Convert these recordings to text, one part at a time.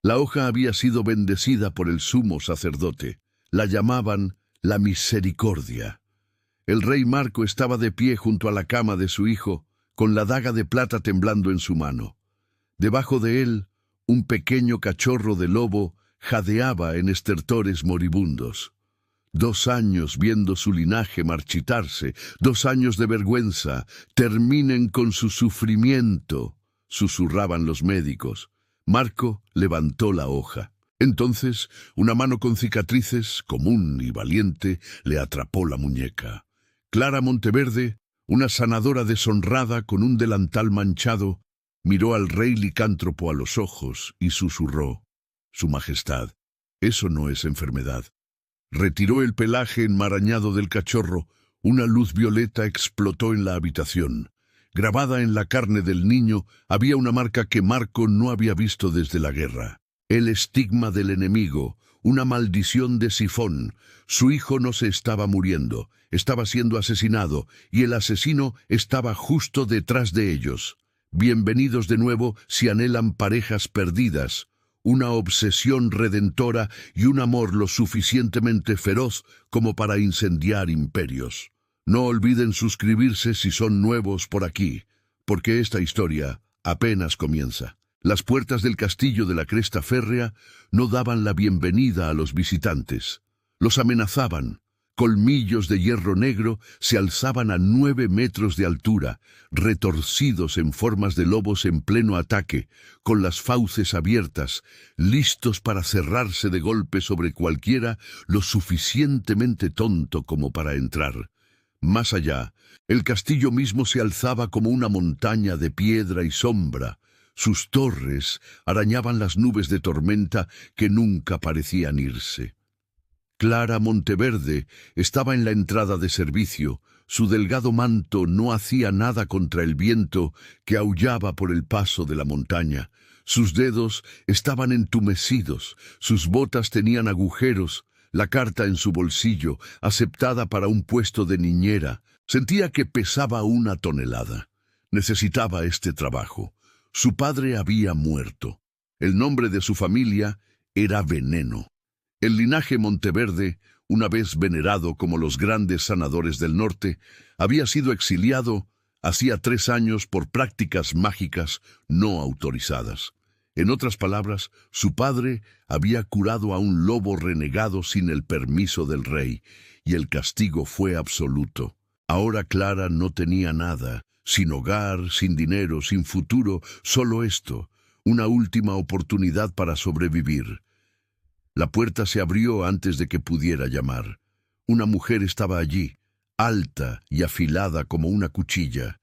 La hoja había sido bendecida por el sumo sacerdote. La llamaban la misericordia. El rey Marco estaba de pie junto a la cama de su hijo, con la daga de plata temblando en su mano. Debajo de él, un pequeño cachorro de lobo jadeaba en estertores moribundos. 2 años viendo su linaje marchitarse, 2 años de vergüenza, terminen con su sufrimiento, susurraban los médicos. Marco levantó la hoja. Entonces, una mano con cicatrices, común y valiente, le atrapó la muñeca. Clara Monteverde, una sanadora deshonrada con un delantal manchado, miró al rey licántropo a los ojos y susurró: «Su Majestad, eso no es enfermedad». Retiró el pelaje enmarañado del cachorro. Una luz violeta explotó en la habitación. Grabada en la carne del niño había una marca que Marco no había visto desde la guerra. El estigma del enemigo, una maldición de Sifón. Su hijo no se estaba muriendo, estaba siendo asesinado, y el asesino estaba justo detrás de ellos. Bienvenidos de nuevo si anhelan parejas perdidas, una obsesión redentora y un amor lo suficientemente feroz como para incendiar imperios. No olviden suscribirse si son nuevos por aquí, porque esta historia apenas comienza. Las puertas del castillo de la Cresta Férrea no daban la bienvenida a los visitantes. Los amenazaban. Colmillos de hierro negro se alzaban a 9 metros de altura, retorcidos en formas de lobos en pleno ataque, con las fauces abiertas, listos para cerrarse de golpe sobre cualquiera lo suficientemente tonto como para entrar. Más allá, el castillo mismo se alzaba como una montaña de piedra y sombra. Sus torres arañaban las nubes de tormenta que nunca parecían irse. Clara Monteverde estaba en la entrada de servicio. Su delgado manto no hacía nada contra el viento que aullaba por el paso de la montaña. Sus dedos estaban entumecidos, sus botas tenían agujeros, la carta en su bolsillo, aceptada para un puesto de niñera. Sentía que pesaba 1 tonelada. Necesitaba este trabajo. Su padre había muerto. El nombre de su familia era Veneno. El linaje Monteverde, una vez venerado como los grandes sanadores del norte, había sido exiliado hacía 3 años por prácticas mágicas no autorizadas. En otras palabras, su padre había curado a un lobo renegado sin el permiso del rey, y el castigo fue absoluto. Ahora Clara no tenía nada, sin hogar, sin dinero, sin futuro, solo esto, una última oportunidad para sobrevivir. La puerta se abrió antes de que pudiera llamar. Una mujer estaba allí, alta y afilada como una cuchilla.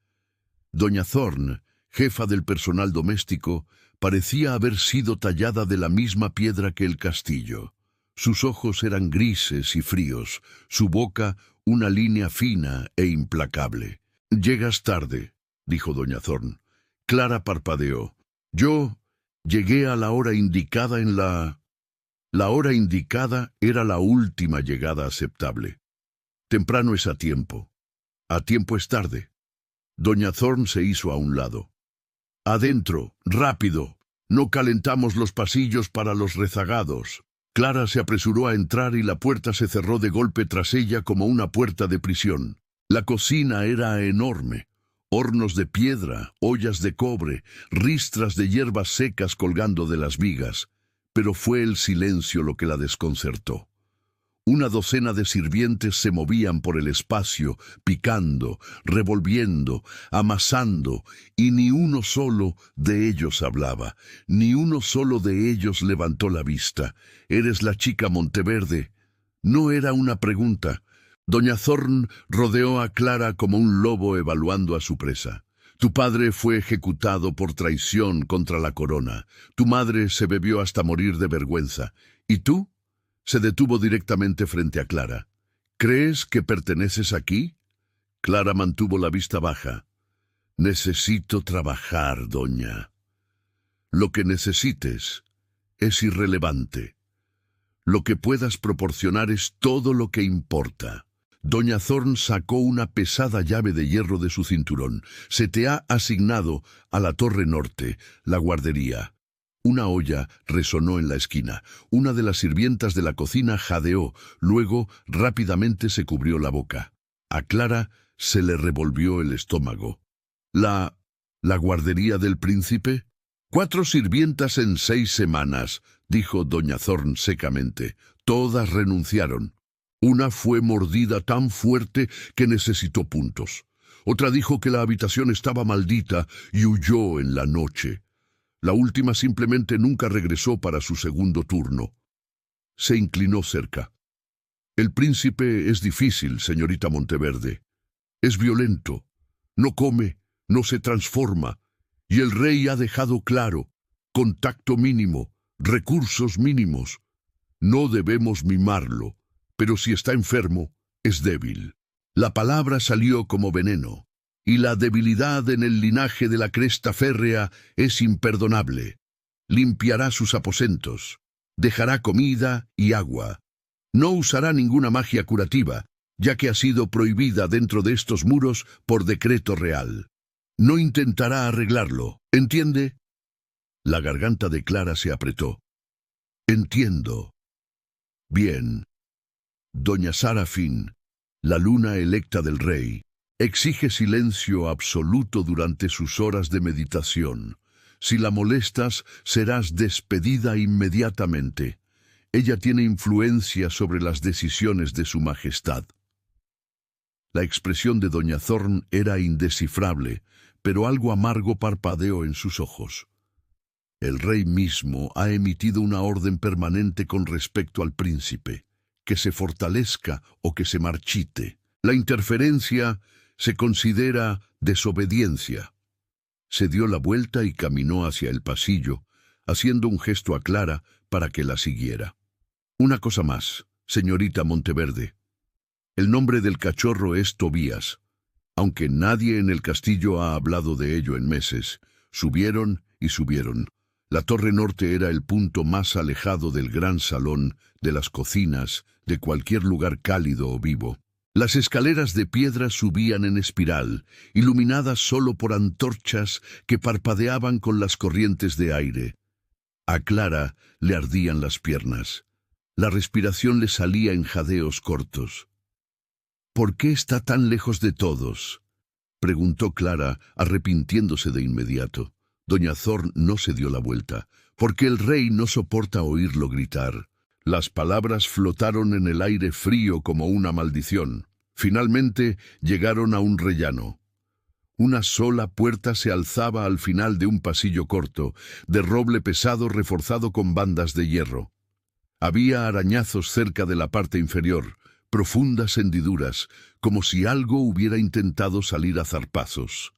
Doña Thorne, jefa del personal doméstico, parecía haber sido tallada de la misma piedra que el castillo. Sus ojos eran grises y fríos, su boca una línea fina e implacable. «Llegas tarde», dijo doña Thorne. Clara parpadeó. «Yo llegué a la hora indicada en la...». La hora indicada era la última llegada aceptable. Temprano es a tiempo es tarde. Doña Thorne se hizo a un lado. «Adentro, rápido. No calentamos los pasillos para los rezagados». Clara se apresuró a entrar y la puerta se cerró de golpe tras ella como una puerta de prisión. La cocina era enorme. Hornos de piedra, ollas de cobre, ristras de hierbas secas colgando de las vigas. Pero fue el silencio lo que la desconcertó. 1 docena de sirvientes se movían por el espacio, picando, revolviendo, amasando, y ni uno solo de ellos hablaba, ni uno solo de ellos levantó la vista. «¿Eres la chica Monteverde?». No era una pregunta. Doña Thorne rodeó a Clara como un lobo evaluando a su presa. «Tu padre fue ejecutado por traición contra la corona. Tu madre se bebió hasta morir de vergüenza. ¿Y tú?». Se detuvo directamente frente a Clara. «¿Crees que perteneces aquí?». Clara mantuvo la vista baja. «Necesito trabajar, doña». «Lo que necesites es irrelevante. Lo que puedas proporcionar es todo lo que importa». Doña Thorne sacó una pesada llave de hierro de su cinturón. «Se te ha asignado a la Torre Norte, la guardería. Una olla resonó en la esquina. Una de las sirvientas de la cocina jadeó, luego rápidamente se cubrió la boca. A Clara se le revolvió el estómago. ¿La guardería del príncipe? 4 sirvientas en 6 semanas, dijo doña Thorne secamente. Todas renunciaron. Una fue mordida tan fuerte que necesitó puntos. Otra dijo que la habitación estaba maldita y huyó en la noche. La última simplemente nunca regresó para su segundo turno. Se inclinó cerca. El príncipe es difícil, señorita Monteverde. Es violento. No come, no se transforma. Y el rey ha dejado claro: contacto mínimo, recursos mínimos. No debemos mimarlo, pero si está enfermo, es débil. La palabra salió como veneno. Y la debilidad en el linaje de la cresta férrea es imperdonable. Limpiará sus aposentos, dejará comida y agua. No usará ninguna magia curativa, ya que ha sido prohibida dentro de estos muros por decreto real. No intentará arreglarlo, ¿entiende? La garganta de Clara se apretó. Entiendo. Bien. Doña Sarafin, la luna electa del rey, exige silencio absoluto durante sus horas de meditación. Si la molestas, serás despedida inmediatamente. Ella tiene influencia sobre las decisiones de su majestad. La expresión de doña Thorne era indescifrable, pero algo amargo parpadeó en sus ojos. El rey mismo ha emitido una orden permanente con respecto al príncipe, que se fortalezca o que se marchite. La interferencia se considera desobediencia. Se dio la vuelta y caminó hacia el pasillo, haciendo un gesto a Clara para que la siguiera. Una cosa más, señorita Monteverde. El nombre del cachorro es Tobías. Aunque nadie en el castillo ha hablado de ello en meses, subieron y subieron. La torre norte era el punto más alejado del gran salón, de las cocinas, de cualquier lugar cálido o vivo. Las escaleras de piedra subían en espiral, iluminadas solo por antorchas que parpadeaban con las corrientes de aire. A Clara le ardían las piernas. La respiración le salía en jadeos cortos. ¿Por qué está tan lejos de todos?, preguntó Clara, arrepintiéndose de inmediato. Doña Thorne no se dio la vuelta. Porque el rey no soporta oírlo gritar. Las palabras flotaron en el aire frío como una maldición. Finalmente llegaron a un rellano. Una sola puerta se alzaba al final de un pasillo corto, de roble pesado reforzado con bandas de hierro. Había arañazos cerca de la parte inferior, profundas hendiduras, como si algo hubiera intentado salir a zarpazos.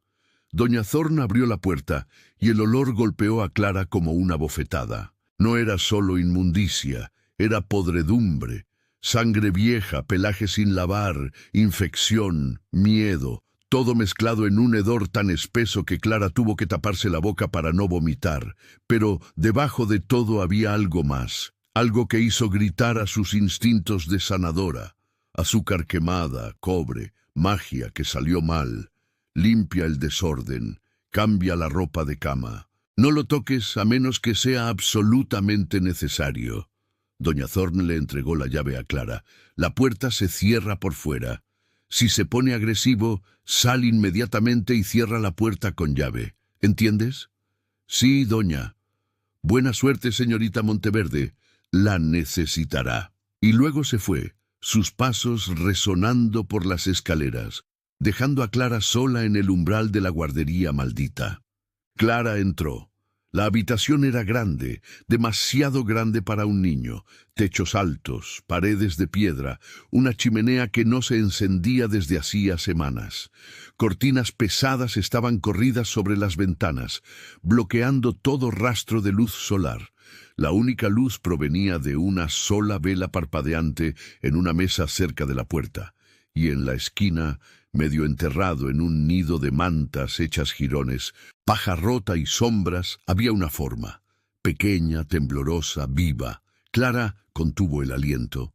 Doña Thorne abrió la puerta y el olor golpeó a Clara como una bofetada. No era solo inmundicia, era podredumbre, sangre vieja, pelaje sin lavar, infección, miedo, todo mezclado en un hedor tan espeso que Clara tuvo que taparse la boca para no vomitar. Pero debajo de todo había algo más, algo que hizo gritar a sus instintos de sanadora. Azúcar quemada, cobre, magia que salió mal. Limpia el desorden, cambia la ropa de cama. No lo toques a menos que sea absolutamente necesario. Doña Thorne le entregó la llave a Clara. La puerta se cierra por fuera. Si se pone agresivo, sal inmediatamente y cierra la puerta con llave. ¿Entiendes? Sí, doña. Buena suerte, señorita Monteverde. La necesitará. Y luego se fue, sus pasos resonando por las escaleras, dejando a Clara sola en el umbral de la guardería maldita. Clara entró. La habitación era grande, demasiado grande para un niño. Techos altos, paredes de piedra, una chimenea que no se encendía desde hacía semanas. Cortinas pesadas estaban corridas sobre las ventanas, bloqueando todo rastro de luz solar. La única luz provenía de una sola vela parpadeante en una mesa cerca de la puerta, y en la esquina, medio enterrado en un nido de mantas hechas jirones, paja rota y sombras, había una forma, pequeña, temblorosa, viva. Clara contuvo el aliento.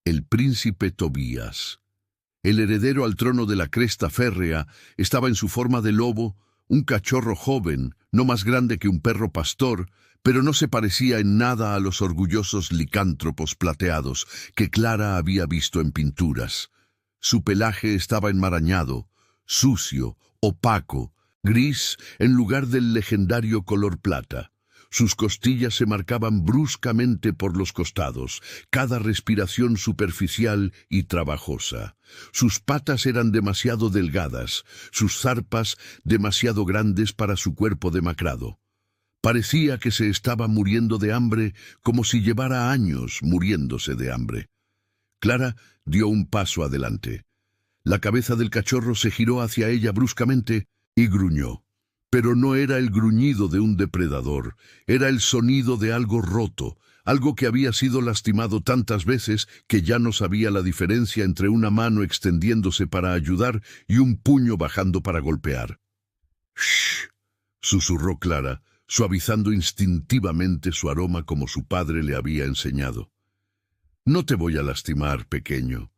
El príncipe Tobías. El heredero al trono de la cresta férrea estaba en su forma de lobo, un cachorro joven, no más grande que un perro pastor, pero no se parecía en nada a los orgullosos licántropos plateados que Clara había visto en pinturas. Su pelaje estaba enmarañado, sucio, opaco, gris en lugar del legendario color plata. Sus costillas se marcaban bruscamente por los costados, cada respiración superficial y trabajosa. Sus patas eran demasiado delgadas, sus zarpas demasiado grandes para su cuerpo demacrado. Parecía que se estaba muriendo de hambre, como si llevara años muriéndose de hambre. Clara dio un paso adelante. La cabeza del cachorro se giró hacia ella bruscamente y gruñó. Pero no era el gruñido de un depredador, era el sonido de algo roto, algo que había sido lastimado tantas veces que ya no sabía la diferencia entre una mano extendiéndose para ayudar y un puño bajando para golpear. «Shh», susurró Clara, suavizando instintivamente su aroma como su padre le había enseñado. «No te voy a lastimar, pequeño».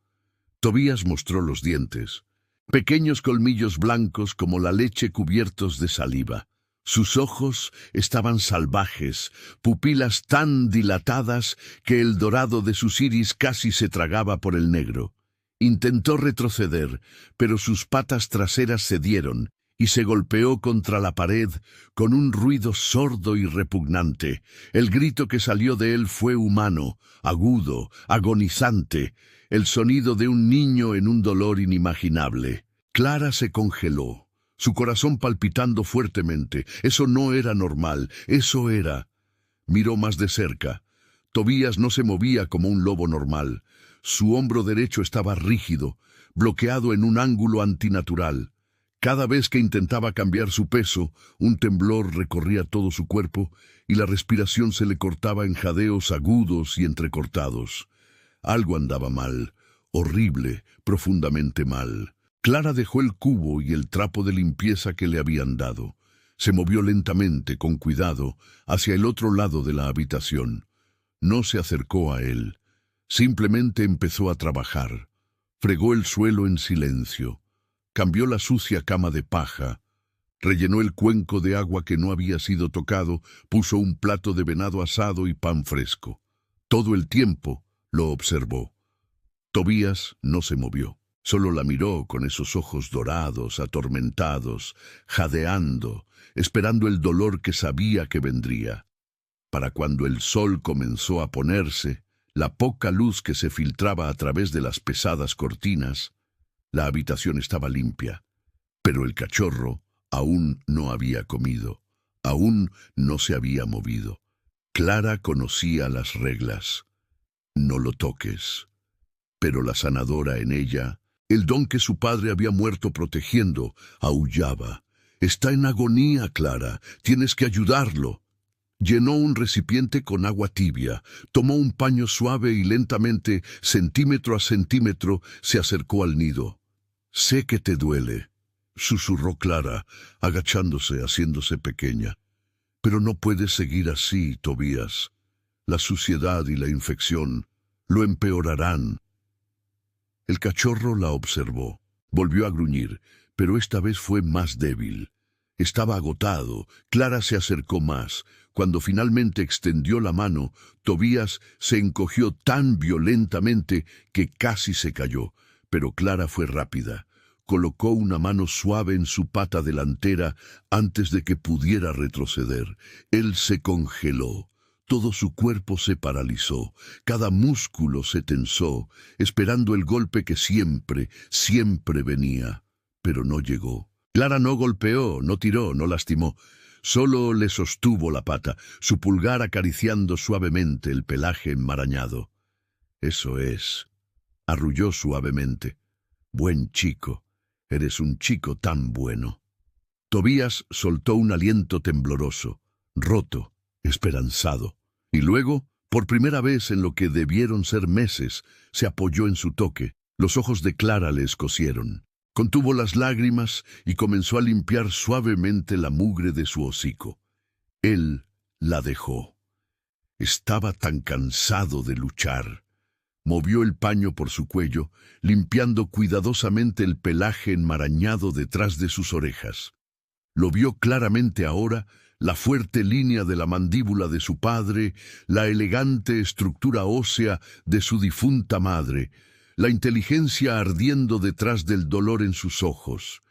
Tobías mostró los dientes. Pequeños colmillos blancos como la leche cubiertos de saliva. Sus ojos estaban salvajes, pupilas tan dilatadas que el dorado de sus iris casi se tragaba por el negro. Intentó retroceder, pero sus patas traseras cedieron y se golpeó contra la pared con un ruido sordo y repugnante. El grito que salió de él fue humano, agudo, agonizante, el sonido de un niño en un dolor inimaginable. Clara se congeló, su corazón palpitando fuertemente. Eso no era normal, eso era. Miró más de cerca. Tobías no se movía como un lobo normal. Su hombro derecho estaba rígido, bloqueado en un ángulo antinatural. Cada vez que intentaba cambiar su peso, un temblor recorría todo su cuerpo y la respiración se le cortaba en jadeos agudos y entrecortados. Algo andaba mal, horrible, profundamente mal. Clara dejó el cubo y el trapo de limpieza que le habían dado. Se movió lentamente, con cuidado, hacia el otro lado de la habitación. No se acercó a él. Simplemente empezó a trabajar. Fregó el suelo en silencio. Cambió la sucia cama de paja. Rellenó el cuenco de agua que no había sido tocado, puso un plato de venado asado y pan fresco. Todo el tiempo lo observó. Tobías no se movió. Solo la miró con esos ojos dorados, atormentados, jadeando, esperando el dolor que sabía que vendría. Para cuando el sol comenzó a ponerse, la poca luz que se filtraba a través de las pesadas cortinas, la habitación estaba limpia, pero el cachorro aún no había comido, aún no se había movido. Clara conocía las reglas. No lo toques. Pero la sanadora en ella, el don que su padre había muerto protegiendo, aullaba. «Está en agonía, Clara. Tienes que ayudarlo». Llenó un recipiente con agua tibia, tomó un paño suave y lentamente, centímetro a centímetro, se acercó al nido. «Sé que te duele», susurró Clara, agachándose, haciéndose pequeña. «Pero no puedes seguir así, Tobías. La suciedad y la infección lo empeorarán». El cachorro la observó. Volvió a gruñir, pero esta vez fue más débil. Estaba agotado. Clara se acercó más. Cuando finalmente extendió la mano, Tobías se encogió tan violentamente que casi se cayó. Pero Clara fue rápida. Colocó una mano suave en su pata delantera antes de que pudiera retroceder. Él se congeló. Todo su cuerpo se paralizó, cada músculo se tensó, esperando el golpe que siempre, siempre venía. Pero no llegó. Clara no golpeó, no tiró, no lastimó. Solo le sostuvo la pata, su pulgar acariciando suavemente el pelaje enmarañado. «Eso es», arrulló suavemente. «Buen chico, eres un chico tan bueno». Tobías soltó un aliento tembloroso, roto, esperanzado. Y luego, por primera vez en lo que debieron ser meses, se apoyó en su toque. Los ojos de Clara le escocieron. Contuvo las lágrimas y comenzó a limpiar suavemente la mugre de su hocico. Él la dejó. Estaba tan cansado de luchar. Movió el paño por su cuello, limpiando cuidadosamente el pelaje enmarañado detrás de sus orejas. Lo vio claramente ahora, la fuerte línea de la mandíbula de su padre, la elegante estructura ósea de su difunta madre, la inteligencia ardiendo detrás del dolor en sus ojos.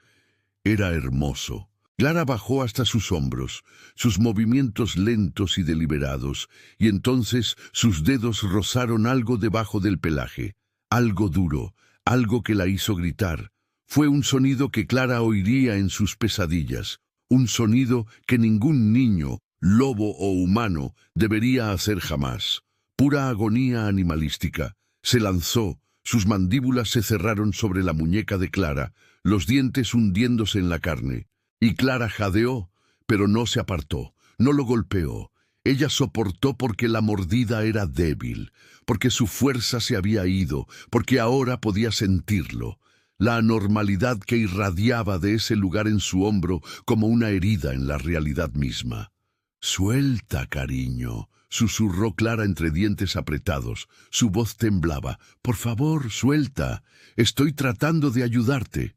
Era hermoso. Clara bajó hasta sus hombros, sus movimientos lentos y deliberados, y entonces sus dedos rozaron algo debajo del pelaje, algo duro, algo que la hizo gritar. Fue un sonido que Clara oiría en sus pesadillas, un sonido que ningún niño, lobo o humano, debería hacer jamás. Pura agonía animalística. Se lanzó, sus mandíbulas se cerraron sobre la muñeca de Clara, los dientes hundiéndose en la carne. Y Clara jadeó, pero no se apartó, no lo golpeó. Ella soportó porque la mordida era débil, porque su fuerza se había ido, porque ahora podía sentirlo. La anormalidad que irradiaba de ese lugar en su hombro como una herida en la realidad misma. «Suelta, cariño», susurró Clara entre dientes apretados. Su voz temblaba. «Por favor, suelta. Estoy tratando de ayudarte».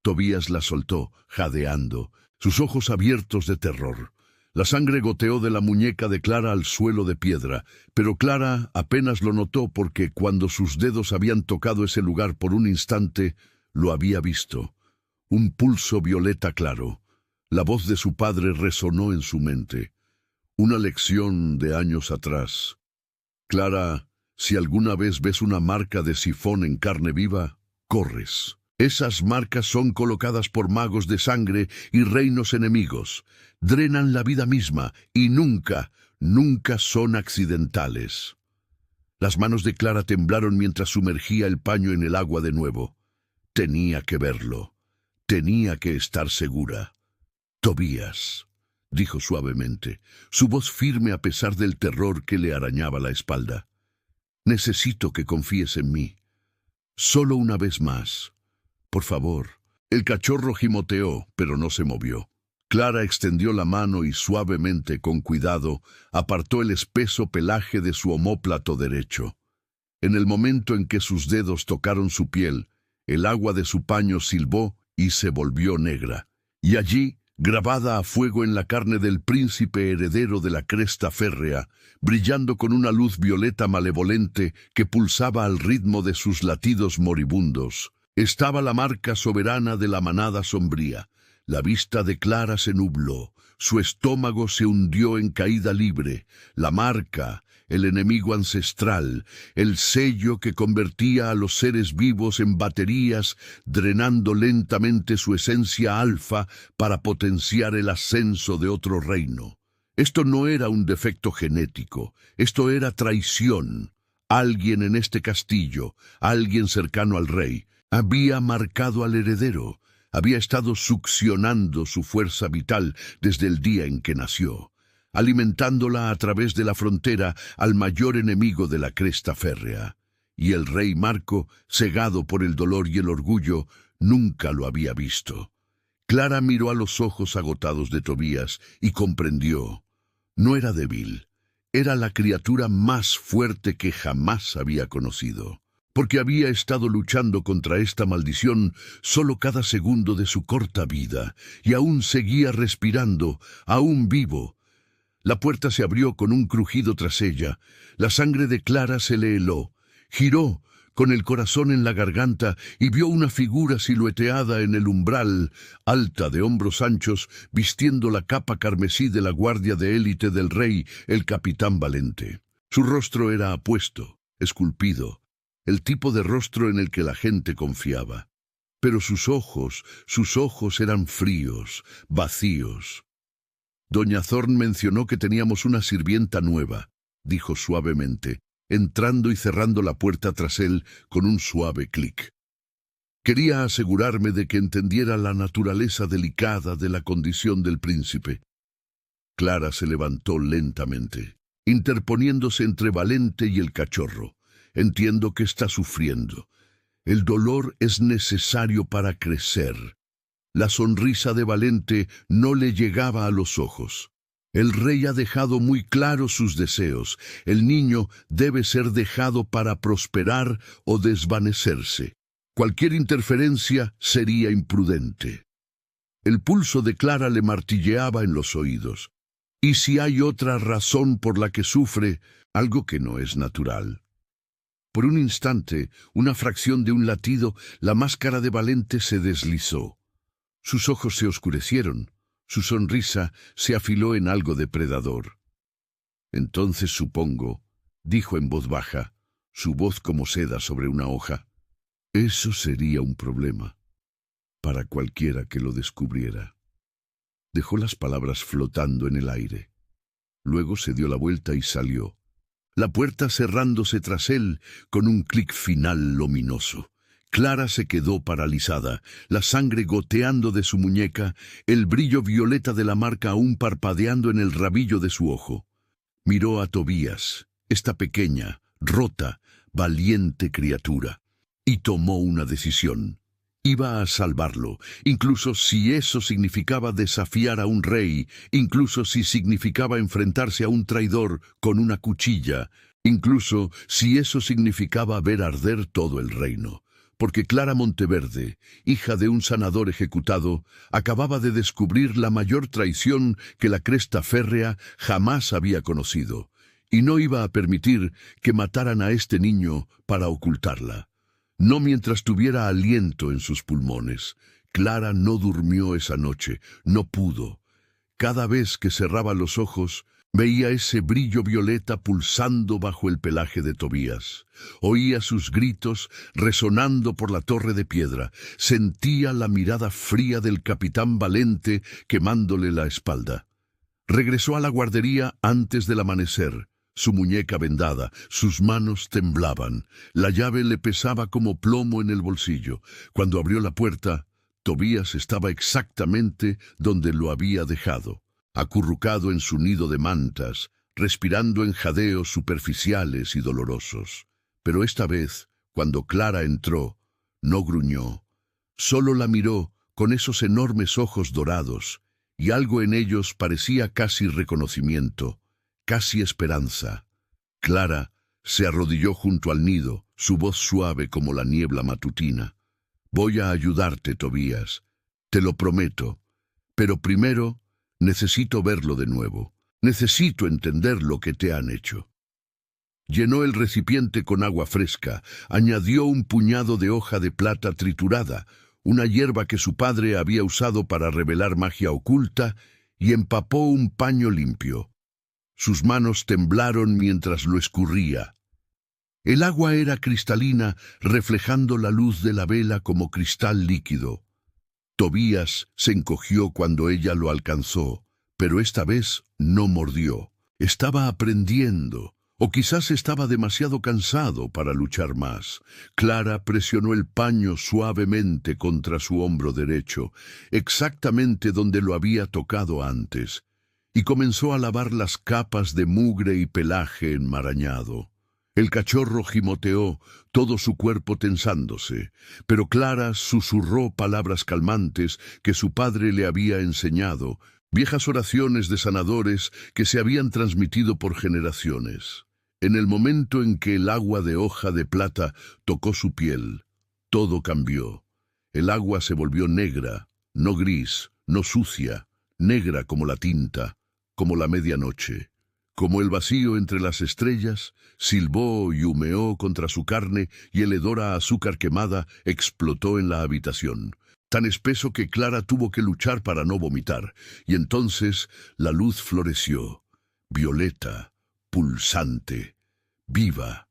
Tobías la soltó, jadeando, sus ojos abiertos de terror. La sangre goteó de la muñeca de Clara al suelo de piedra, pero Clara apenas lo notó porque cuando sus dedos habían tocado ese lugar por un instante, lo había visto. Un pulso violeta claro. La voz de su padre resonó en su mente. Una lección de años atrás. «Clara, si alguna vez ves una marca de sifón en carne viva, corres». Esas marcas son colocadas por magos de sangre y reinos enemigos. Drenan la vida misma y nunca, nunca son accidentales. Las manos de Clara temblaron mientras sumergía el paño en el agua de nuevo. Tenía que verlo. Tenía que estar segura. «Tobías», dijo suavemente, su voz firme a pesar del terror que le arañaba la espalda. «Necesito que confíes en mí. Solo una vez más. Por favor». El cachorro gimoteó, pero no se movió. Clara extendió la mano y suavemente, con cuidado, apartó el espeso pelaje de su omóplato derecho. En el momento en que sus dedos tocaron su piel, el agua de su paño silbó y se volvió negra. Y allí, grabada a fuego en la carne del príncipe heredero de la cresta férrea, brillando con una luz violeta malevolente que pulsaba al ritmo de sus latidos moribundos, estaba la marca soberana de la manada sombría. La vista de Clara se nubló, su estómago se hundió en caída libre. La marca, el enemigo ancestral, el sello que convertía a los seres vivos en baterías, drenando lentamente su esencia alfa para potenciar el ascenso de otro reino. Esto no era un defecto genético, esto era traición. Alguien en este castillo, alguien cercano al rey, había marcado al heredero, había estado succionando su fuerza vital desde el día en que nació, alimentándola a través de la frontera al mayor enemigo de la cresta férrea. Y el rey Marco, cegado por el dolor y el orgullo, nunca lo había visto. Clara miró a los ojos agotados de Tobías y comprendió. No era débil, era la criatura más fuerte que jamás había conocido, porque había estado luchando contra esta maldición solo cada segundo de su corta vida, y aún seguía respirando, aún vivo. La puerta se abrió con un crujido tras ella, la sangre de Clara se le heló, giró, con el corazón en la garganta, y vio una figura silueteada en el umbral, alta de hombros anchos, vistiendo la capa carmesí de la guardia de élite del rey, el capitán Valente. Su rostro era apuesto, esculpido, el tipo de rostro en el que la gente confiaba. Pero sus ojos eran fríos, vacíos. «Doña Thorne mencionó que teníamos una sirvienta nueva», dijo suavemente, entrando y cerrando la puerta tras él con un suave clic. «Quería asegurarme de que entendiera la naturaleza delicada de la condición del príncipe». Clara se levantó lentamente, interponiéndose entre Valente y el cachorro. «Entiendo que está sufriendo. El dolor es necesario para crecer». La sonrisa de Valente no le llegaba a los ojos. «El rey ha dejado muy claros sus deseos. El niño debe ser dejado para prosperar o desvanecerse. Cualquier interferencia sería imprudente». El pulso de Clara le martilleaba en los oídos. ¿Y si hay otra razón por la que sufre, algo que no es natural? Por un instante, una fracción de un latido, la máscara de Valente se deslizó. Sus ojos se oscurecieron, su sonrisa se afiló en algo depredador. Entonces supongo, dijo en voz baja, su voz como seda sobre una hoja, eso sería un problema para cualquiera que lo descubriera. Dejó las palabras flotando en el aire. Luego se dio la vuelta y salió, la puerta cerrándose tras él con un clic final luminoso. Clara se quedó paralizada, la sangre goteando de su muñeca, el brillo violeta de la marca aún parpadeando en el rabillo de su ojo. Miró a Tobías, esta pequeña, rota, valiente criatura, y tomó una decisión. Iba a salvarlo, incluso si eso significaba desafiar a un rey, incluso si significaba enfrentarse a un traidor con una cuchilla, incluso si eso significaba ver arder todo el reino. Porque Clara Monteverde, hija de un sanador ejecutado, acababa de descubrir la mayor traición que la Cresta Férrea jamás había conocido, y no iba a permitir que mataran a este niño para ocultarla. No mientras tuviera aliento en sus pulmones. Clara no durmió esa noche, no pudo. Cada vez que cerraba los ojos, veía ese brillo violeta pulsando bajo el pelaje de Tobías. Oía sus gritos resonando por la torre de piedra. Sentía la mirada fría del capitán Valente quemándole la espalda. Regresó a la guardería antes del amanecer. Su muñeca vendada, sus manos temblaban. La llave le pesaba como plomo en el bolsillo. Cuando abrió la puerta, Tobías estaba exactamente donde lo había dejado, acurrucado en su nido de mantas, respirando en jadeos superficiales y dolorosos. Pero esta vez, cuando Clara entró, no gruñó. Solo la miró con esos enormes ojos dorados, y algo en ellos parecía casi reconocimiento, casi esperanza. Clara se arrodilló junto al nido, su voz suave como la niebla matutina. Voy a ayudarte, Tobías, te lo prometo, pero primero necesito verlo de nuevo. Necesito entender lo que te han hecho. Llenó el recipiente con agua fresca, añadió un puñado de hoja de plata triturada, una hierba que su padre había usado para revelar magia oculta, y empapó un paño limpio. Sus manos temblaron mientras lo escurría. El agua era cristalina, reflejando la luz de la vela como cristal líquido. Tobías se encogió cuando ella lo alcanzó, pero esta vez no mordió. Estaba aprendiendo, o quizás estaba demasiado cansado para luchar más. Clara presionó el paño suavemente contra su hombro derecho, exactamente donde lo había tocado antes, y comenzó a lavar las capas de mugre y pelaje enmarañado. El cachorro gimoteó, todo su cuerpo tensándose, pero Clara susurró palabras calmantes que su padre le había enseñado, viejas oraciones de sanadores que se habían transmitido por generaciones. En el momento en que el agua de hoja de plata tocó su piel, todo cambió. El agua se volvió negra, no gris, no sucia, negra como la tinta, como la medianoche. Como el vacío entre las estrellas, silbó y humeó contra su carne y el hedor a azúcar quemada explotó en la habitación, tan espeso que Clara tuvo que luchar para no vomitar, y entonces la luz floreció, violeta, pulsante, viva.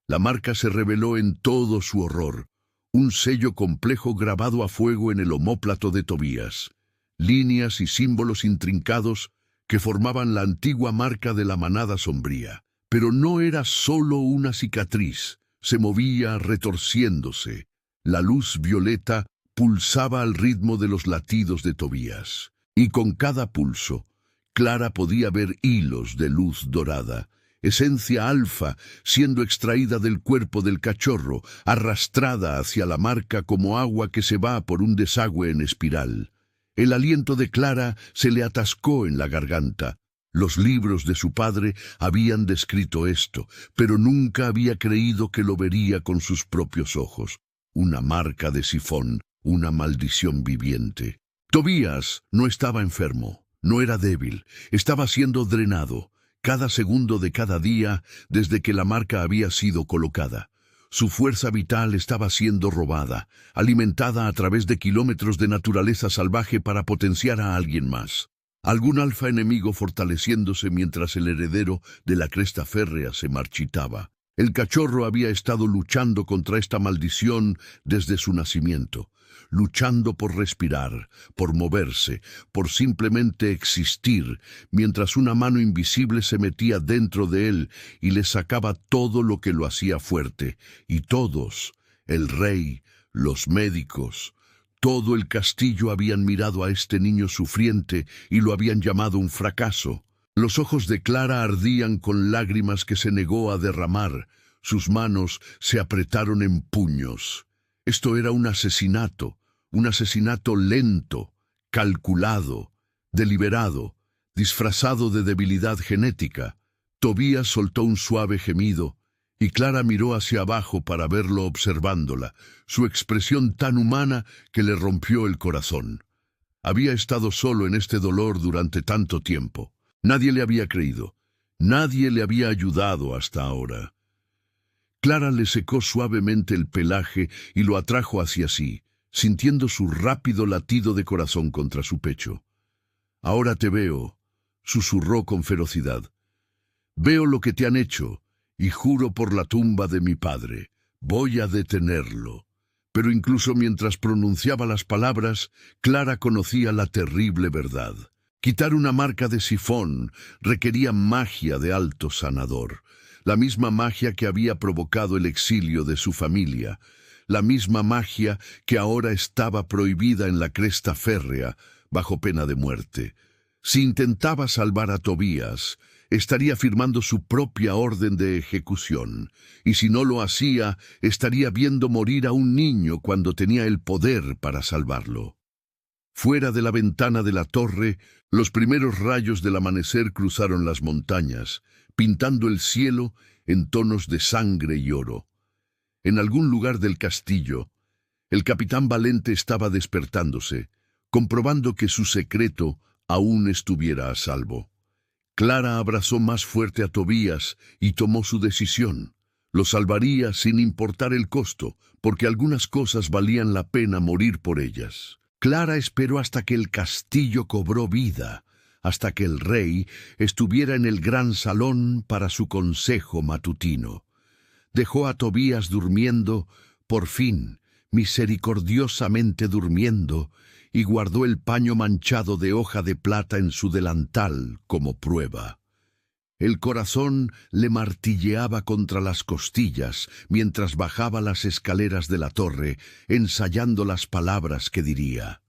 La marca se reveló en todo su horror, un sello complejo grabado a fuego en el omóplato de Tobías, líneas y símbolos intrincados que formaban la antigua marca de la manada sombría. Pero no era solo una cicatriz, se movía retorciéndose. La luz violeta pulsaba al ritmo de los latidos de Tobías, y con cada pulso, Clara podía ver hilos de luz dorada, esencia alfa siendo extraída del cuerpo del cachorro, arrastrada hacia la marca como agua que se va por un desagüe en espiral. El aliento de Clara se le atascó en la garganta. Los libros de su padre habían descrito esto, pero nunca había creído que lo vería con sus propios ojos. Una marca de sifón, una maldición viviente. Tobías no estaba enfermo, No era débil, estaba siendo drenado, cada segundo de cada día desde que la marca había sido colocada. Su fuerza vital estaba siendo robada, alimentada a través de kilómetros de naturaleza salvaje para potenciar a alguien más. Algún alfa enemigo fortaleciéndose mientras el heredero de la cresta férrea se marchitaba. El cachorro había estado luchando contra esta maldición desde su nacimiento, luchando por respirar, por moverse, por simplemente existir, mientras una mano invisible se metía dentro de él y le sacaba todo lo que lo hacía fuerte. Y todos, el rey, los médicos, todo el castillo habían mirado a este niño sufriente y lo habían llamado un fracaso. Los ojos de Clara ardían con lágrimas que se negó a derramar. Sus manos se apretaron en puños. Esto era un asesinato lento, calculado, deliberado, disfrazado de debilidad genética. Tobías soltó un suave gemido, y Clara miró hacia abajo para verlo observándola, su expresión tan humana que le rompió el corazón. Había estado solo en este dolor durante tanto tiempo. Nadie le había creído. Nadie le había ayudado hasta ahora. Clara le secó suavemente el pelaje y lo atrajo hacia sí, sintiendo su rápido latido de corazón contra su pecho. «Ahora te veo», susurró con ferocidad. «Veo lo que te han hecho, y juro por la tumba de mi padre, voy a detenerlo». Pero incluso mientras pronunciaba las palabras, Clara conocía la terrible verdad. Quitar una marca de sifón requería magia de alto sanador, la misma magia que había provocado el exilio de su familia, la misma magia que ahora estaba prohibida en la cresta férrea, bajo pena de muerte. Si intentaba salvar a Tobías, estaría firmando su propia orden de ejecución, y si no lo hacía, estaría viendo morir a un niño cuando tenía el poder para salvarlo. Fuera de la ventana de la torre, los primeros rayos del amanecer cruzaron las montañas, pintando el cielo en tonos de sangre y oro. En algún lugar del castillo, el capitán Valente estaba despertándose, comprobando que su secreto aún estuviera a salvo. Clara abrazó más fuerte a Tobías y tomó su decisión. Lo salvaría sin importar el costo, porque algunas cosas valían la pena morir por ellas. Clara esperó hasta que el castillo cobró vida, hasta que el rey estuviera en el gran salón para su consejo matutino. Dejó a Tobías durmiendo, por fin, misericordiosamente durmiendo, y guardó el paño manchado de hoja de plata en su delantal como prueba. El corazón le martilleaba contra las costillas mientras bajaba las escaleras de la torre, ensayando las palabras que diría.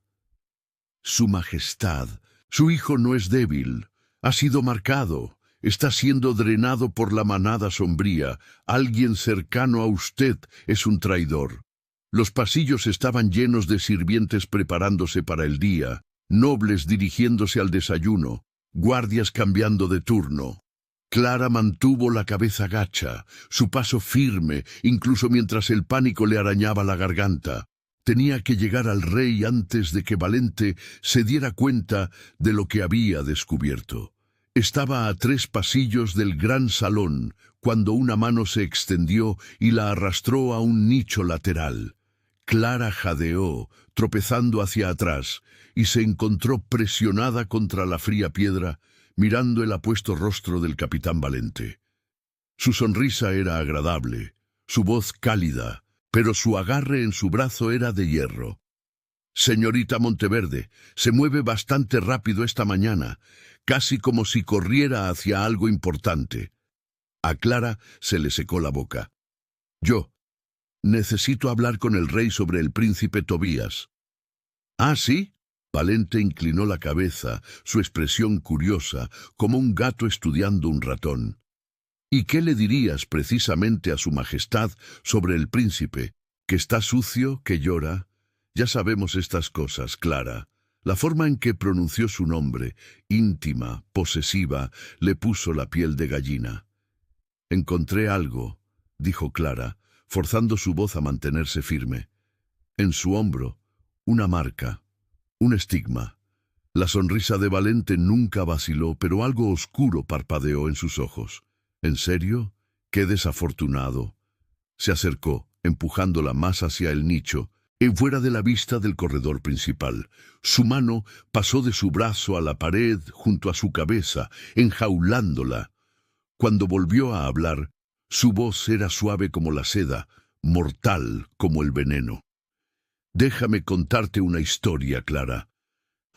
Su Majestad, su hijo no es débil, ha sido marcado, está siendo drenado por la manada sombría, alguien cercano a usted es un traidor. Los pasillos estaban llenos de sirvientes preparándose para el día, nobles dirigiéndose al desayuno, guardias cambiando de turno. Clara mantuvo la cabeza gacha, su paso firme, incluso mientras el pánico le arañaba la garganta. Tenía que llegar al rey antes de que Valente se diera cuenta de lo que había descubierto. Estaba a 3 pasillos del gran salón, cuando una mano se extendió y la arrastró a un nicho lateral. Clara jadeó, tropezando hacia atrás, y se encontró presionada contra la fría piedra, mirando el apuesto rostro del capitán Valente. Su sonrisa era agradable, su voz cálida, pero su agarre en su brazo era de hierro. «Señorita Monteverde, se mueve bastante rápido esta mañana, casi como si corriera hacia algo importante». A Clara se le secó la boca. «Yo necesito hablar con el rey sobre el príncipe Tobías». «¿Ah, sí?» Valente inclinó la cabeza, su expresión curiosa, como un gato estudiando un ratón. «¿Y qué le dirías precisamente a su majestad sobre el príncipe? ¿Que está sucio, que llora? Ya sabemos estas cosas, Clara». La forma en que pronunció su nombre, íntima, posesiva, le puso la piel de gallina. «Encontré algo», dijo Clara, forzando su voz a mantenerse firme. En su hombro, una marca, un estigma. La sonrisa de Valente nunca vaciló, pero algo oscuro parpadeó en sus ojos. ¿En serio? ¡Qué desafortunado! Se acercó, empujándola más hacia el nicho, en fuera de la vista del corredor principal. Su mano pasó de su brazo a la pared junto a su cabeza, enjaulándola. Cuando volvió a hablar, su voz era suave como la seda, mortal como el veneno. Déjame contarte una historia, Clara.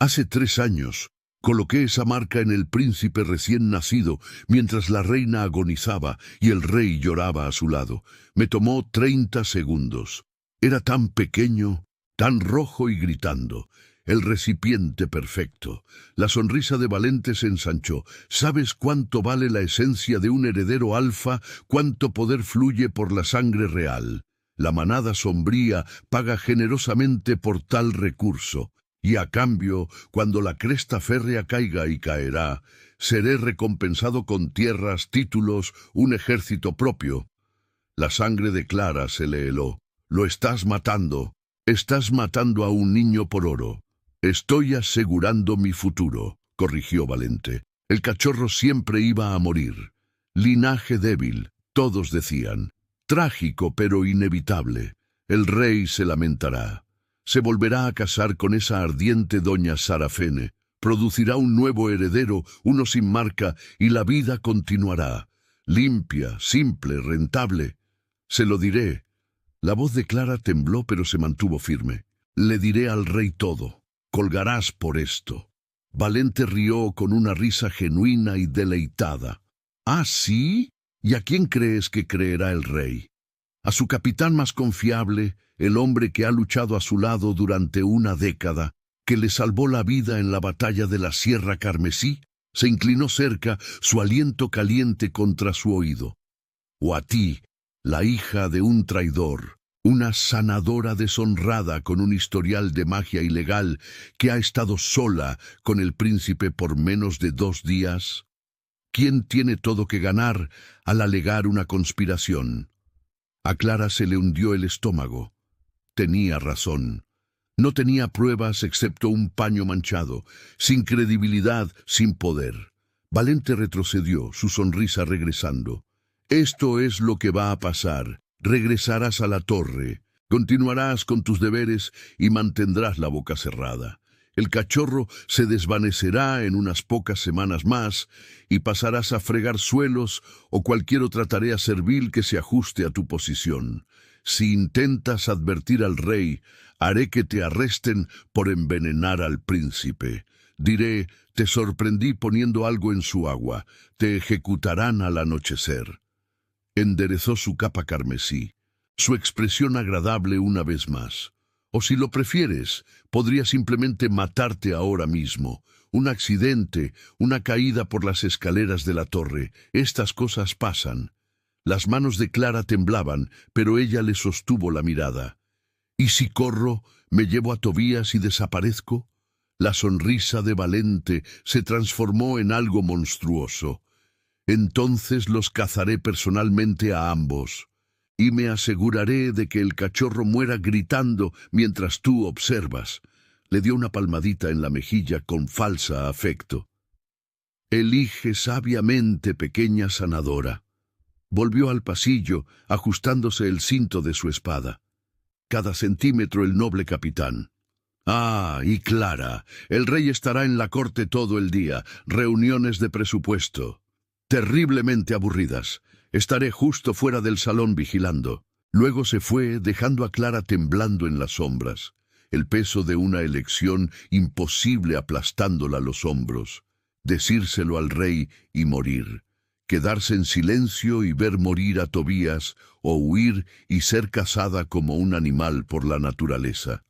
Hace 3 años, coloqué esa marca en el príncipe recién nacido, mientras la reina agonizaba y el rey lloraba a su lado. Me tomó 30 segundos. Era tan pequeño, tan rojo y gritando. El recipiente perfecto. La sonrisa de Valente se ensanchó. ¿Sabes cuánto vale la esencia de un heredero alfa? ¿Cuánto poder fluye por la sangre real? La manada sombría paga generosamente por tal recurso. Y a cambio, cuando la cresta férrea caiga y caerá, seré recompensado con tierras, títulos, un ejército propio. La sangre de Clara se le heló. Lo estás matando. Estás matando a un niño por oro. Estoy asegurando mi futuro, corrigió Valente. El cachorro siempre iba a morir. Linaje débil, todos decían. Trágico, pero inevitable. El rey se lamentará. Se volverá a casar con esa ardiente doña Sarafene. Producirá un nuevo heredero, uno sin marca, y la vida continuará. Limpia, simple, rentable. Se lo diré. La voz de Clara tembló, pero se mantuvo firme. Le diré al rey todo. Colgarás por esto. Valente rió con una risa genuina y deleitada. ¿Ah, sí? ¿Y a quién crees que creerá el rey? A su capitán más confiable, el hombre que ha luchado a su lado durante una década, que le salvó la vida en la batalla de la Sierra Carmesí, se inclinó cerca, su aliento caliente contra su oído. O a ti, la hija de un traidor, una sanadora deshonrada con un historial de magia ilegal que ha estado sola con el príncipe por menos de 2 días. ¿Quién tiene todo que ganar al alegar una conspiración? A Clara se le hundió el estómago. Tenía razón. No tenía pruebas excepto un paño manchado, sin credibilidad, sin poder. Valente retrocedió, su sonrisa regresando. Esto es lo que va a pasar. Regresarás a la torre, continuarás con tus deberes y mantendrás la boca cerrada. El cachorro se desvanecerá en unas pocas semanas más y pasarás a fregar suelos o cualquier otra tarea servil que se ajuste a tu posición. Si intentas advertir al rey, haré que te arresten por envenenar al príncipe. Diré, te sorprendí poniendo algo en su agua, te ejecutarán al anochecer. Enderezó su capa carmesí, su expresión agradable una vez más. O si lo prefieres, podría simplemente matarte ahora mismo. Un accidente, una caída por las escaleras de la torre. Estas cosas pasan. Las manos de Clara temblaban, pero ella le sostuvo la mirada. ¿Y si corro, me llevo a Tobías y desaparezco? La sonrisa de Valente se transformó en algo monstruoso. Entonces los cazaré personalmente a ambos, y me aseguraré de que el cachorro muera gritando mientras tú observas. Le dio una palmadita en la mejilla con falsa afecto. Elige sabiamente, pequeña sanadora. Volvió al pasillo, ajustándose el cinto de su espada. Cada centímetro el noble capitán. Ah, y Clara, el rey estará en la corte todo el día, reuniones de presupuesto. Terriblemente aburridas. Estaré justo fuera del salón vigilando. Luego se fue, dejando a Clara temblando en las sombras. El peso de una elección imposible aplastándola a los hombros. Decírselo al rey y morir. Quedarse en silencio y ver morir a Tobías, o huir y ser cazada como un animal por la naturaleza.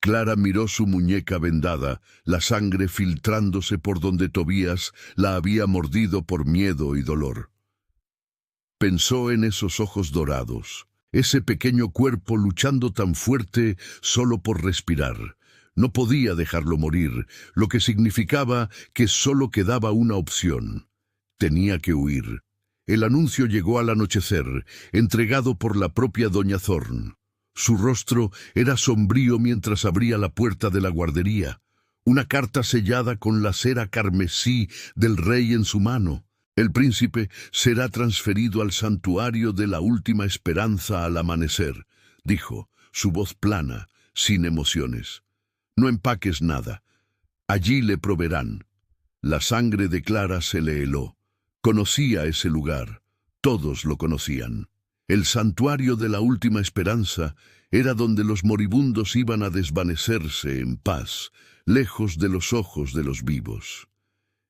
Clara miró su muñeca vendada, la sangre filtrándose por donde Tobías la había mordido por miedo y dolor. Pensó en esos ojos dorados, ese pequeño cuerpo luchando tan fuerte solo por respirar. No podía dejarlo morir, lo que significaba que solo quedaba una opción. Tenía que huir. El anuncio llegó al anochecer, entregado por la propia doña Thorne. Su rostro era sombrío mientras abría la puerta de la guardería. una carta sellada con la cera carmesí del rey en su mano. El príncipe será transferido al santuario de la última esperanza al amanecer, dijo, su voz plana, sin emociones. No empaques nada. Allí le proveerán. La sangre de Clara se le heló. Conocía ese lugar. Todos lo conocían. El santuario de la última esperanza era donde los moribundos iban a desvanecerse en paz, lejos de los ojos de los vivos.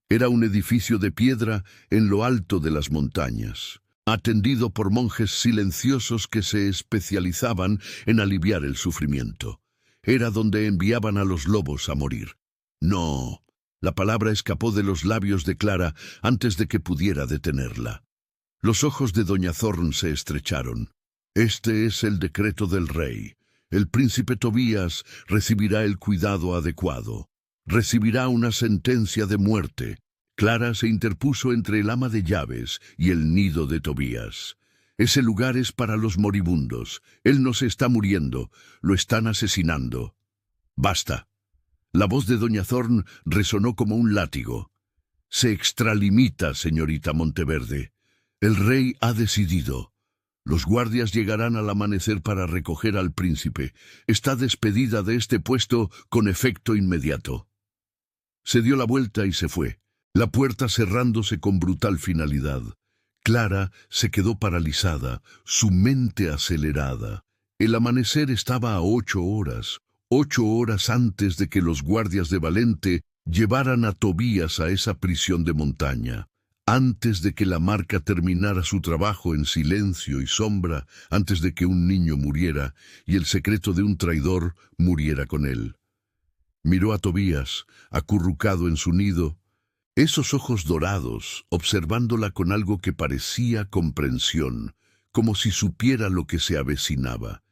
Era un edificio de piedra en lo alto de las montañas, atendido por monjes silenciosos que se especializaban en aliviar el sufrimiento. Era donde enviaban a los lobos a morir. No, la palabra escapó de los labios de Clara antes de que pudiera detenerla. Los ojos de doña Thorne se estrecharon. Este es el decreto del rey. El príncipe Tobías recibirá el cuidado adecuado. Recibirá una sentencia de muerte. Clara se interpuso entre el ama de llaves y el nido de Tobías. Ese lugar es para los moribundos. Él no se está muriendo, lo están asesinando. Basta. La voz de doña Thorne resonó como un látigo. Se extralimita, señorita Monteverde. El rey ha decidido. Los guardias llegarán al amanecer para recoger al príncipe. Está despedida de este puesto con efecto inmediato. Se dio la vuelta y se fue, la puerta cerrándose con brutal finalidad. Clara se quedó paralizada, su mente acelerada. El amanecer estaba a 8 horas, 8 horas antes de que los guardias de Valente llevaran a Tobías a esa prisión de montaña. Antes de que la marca terminara su trabajo en silencio y sombra, antes de que un niño muriera y el secreto de un traidor muriera con él. Miró a Tobías, acurrucado en su nido, esos ojos dorados, observándola con algo que parecía comprensión, como si supiera lo que se avecinaba.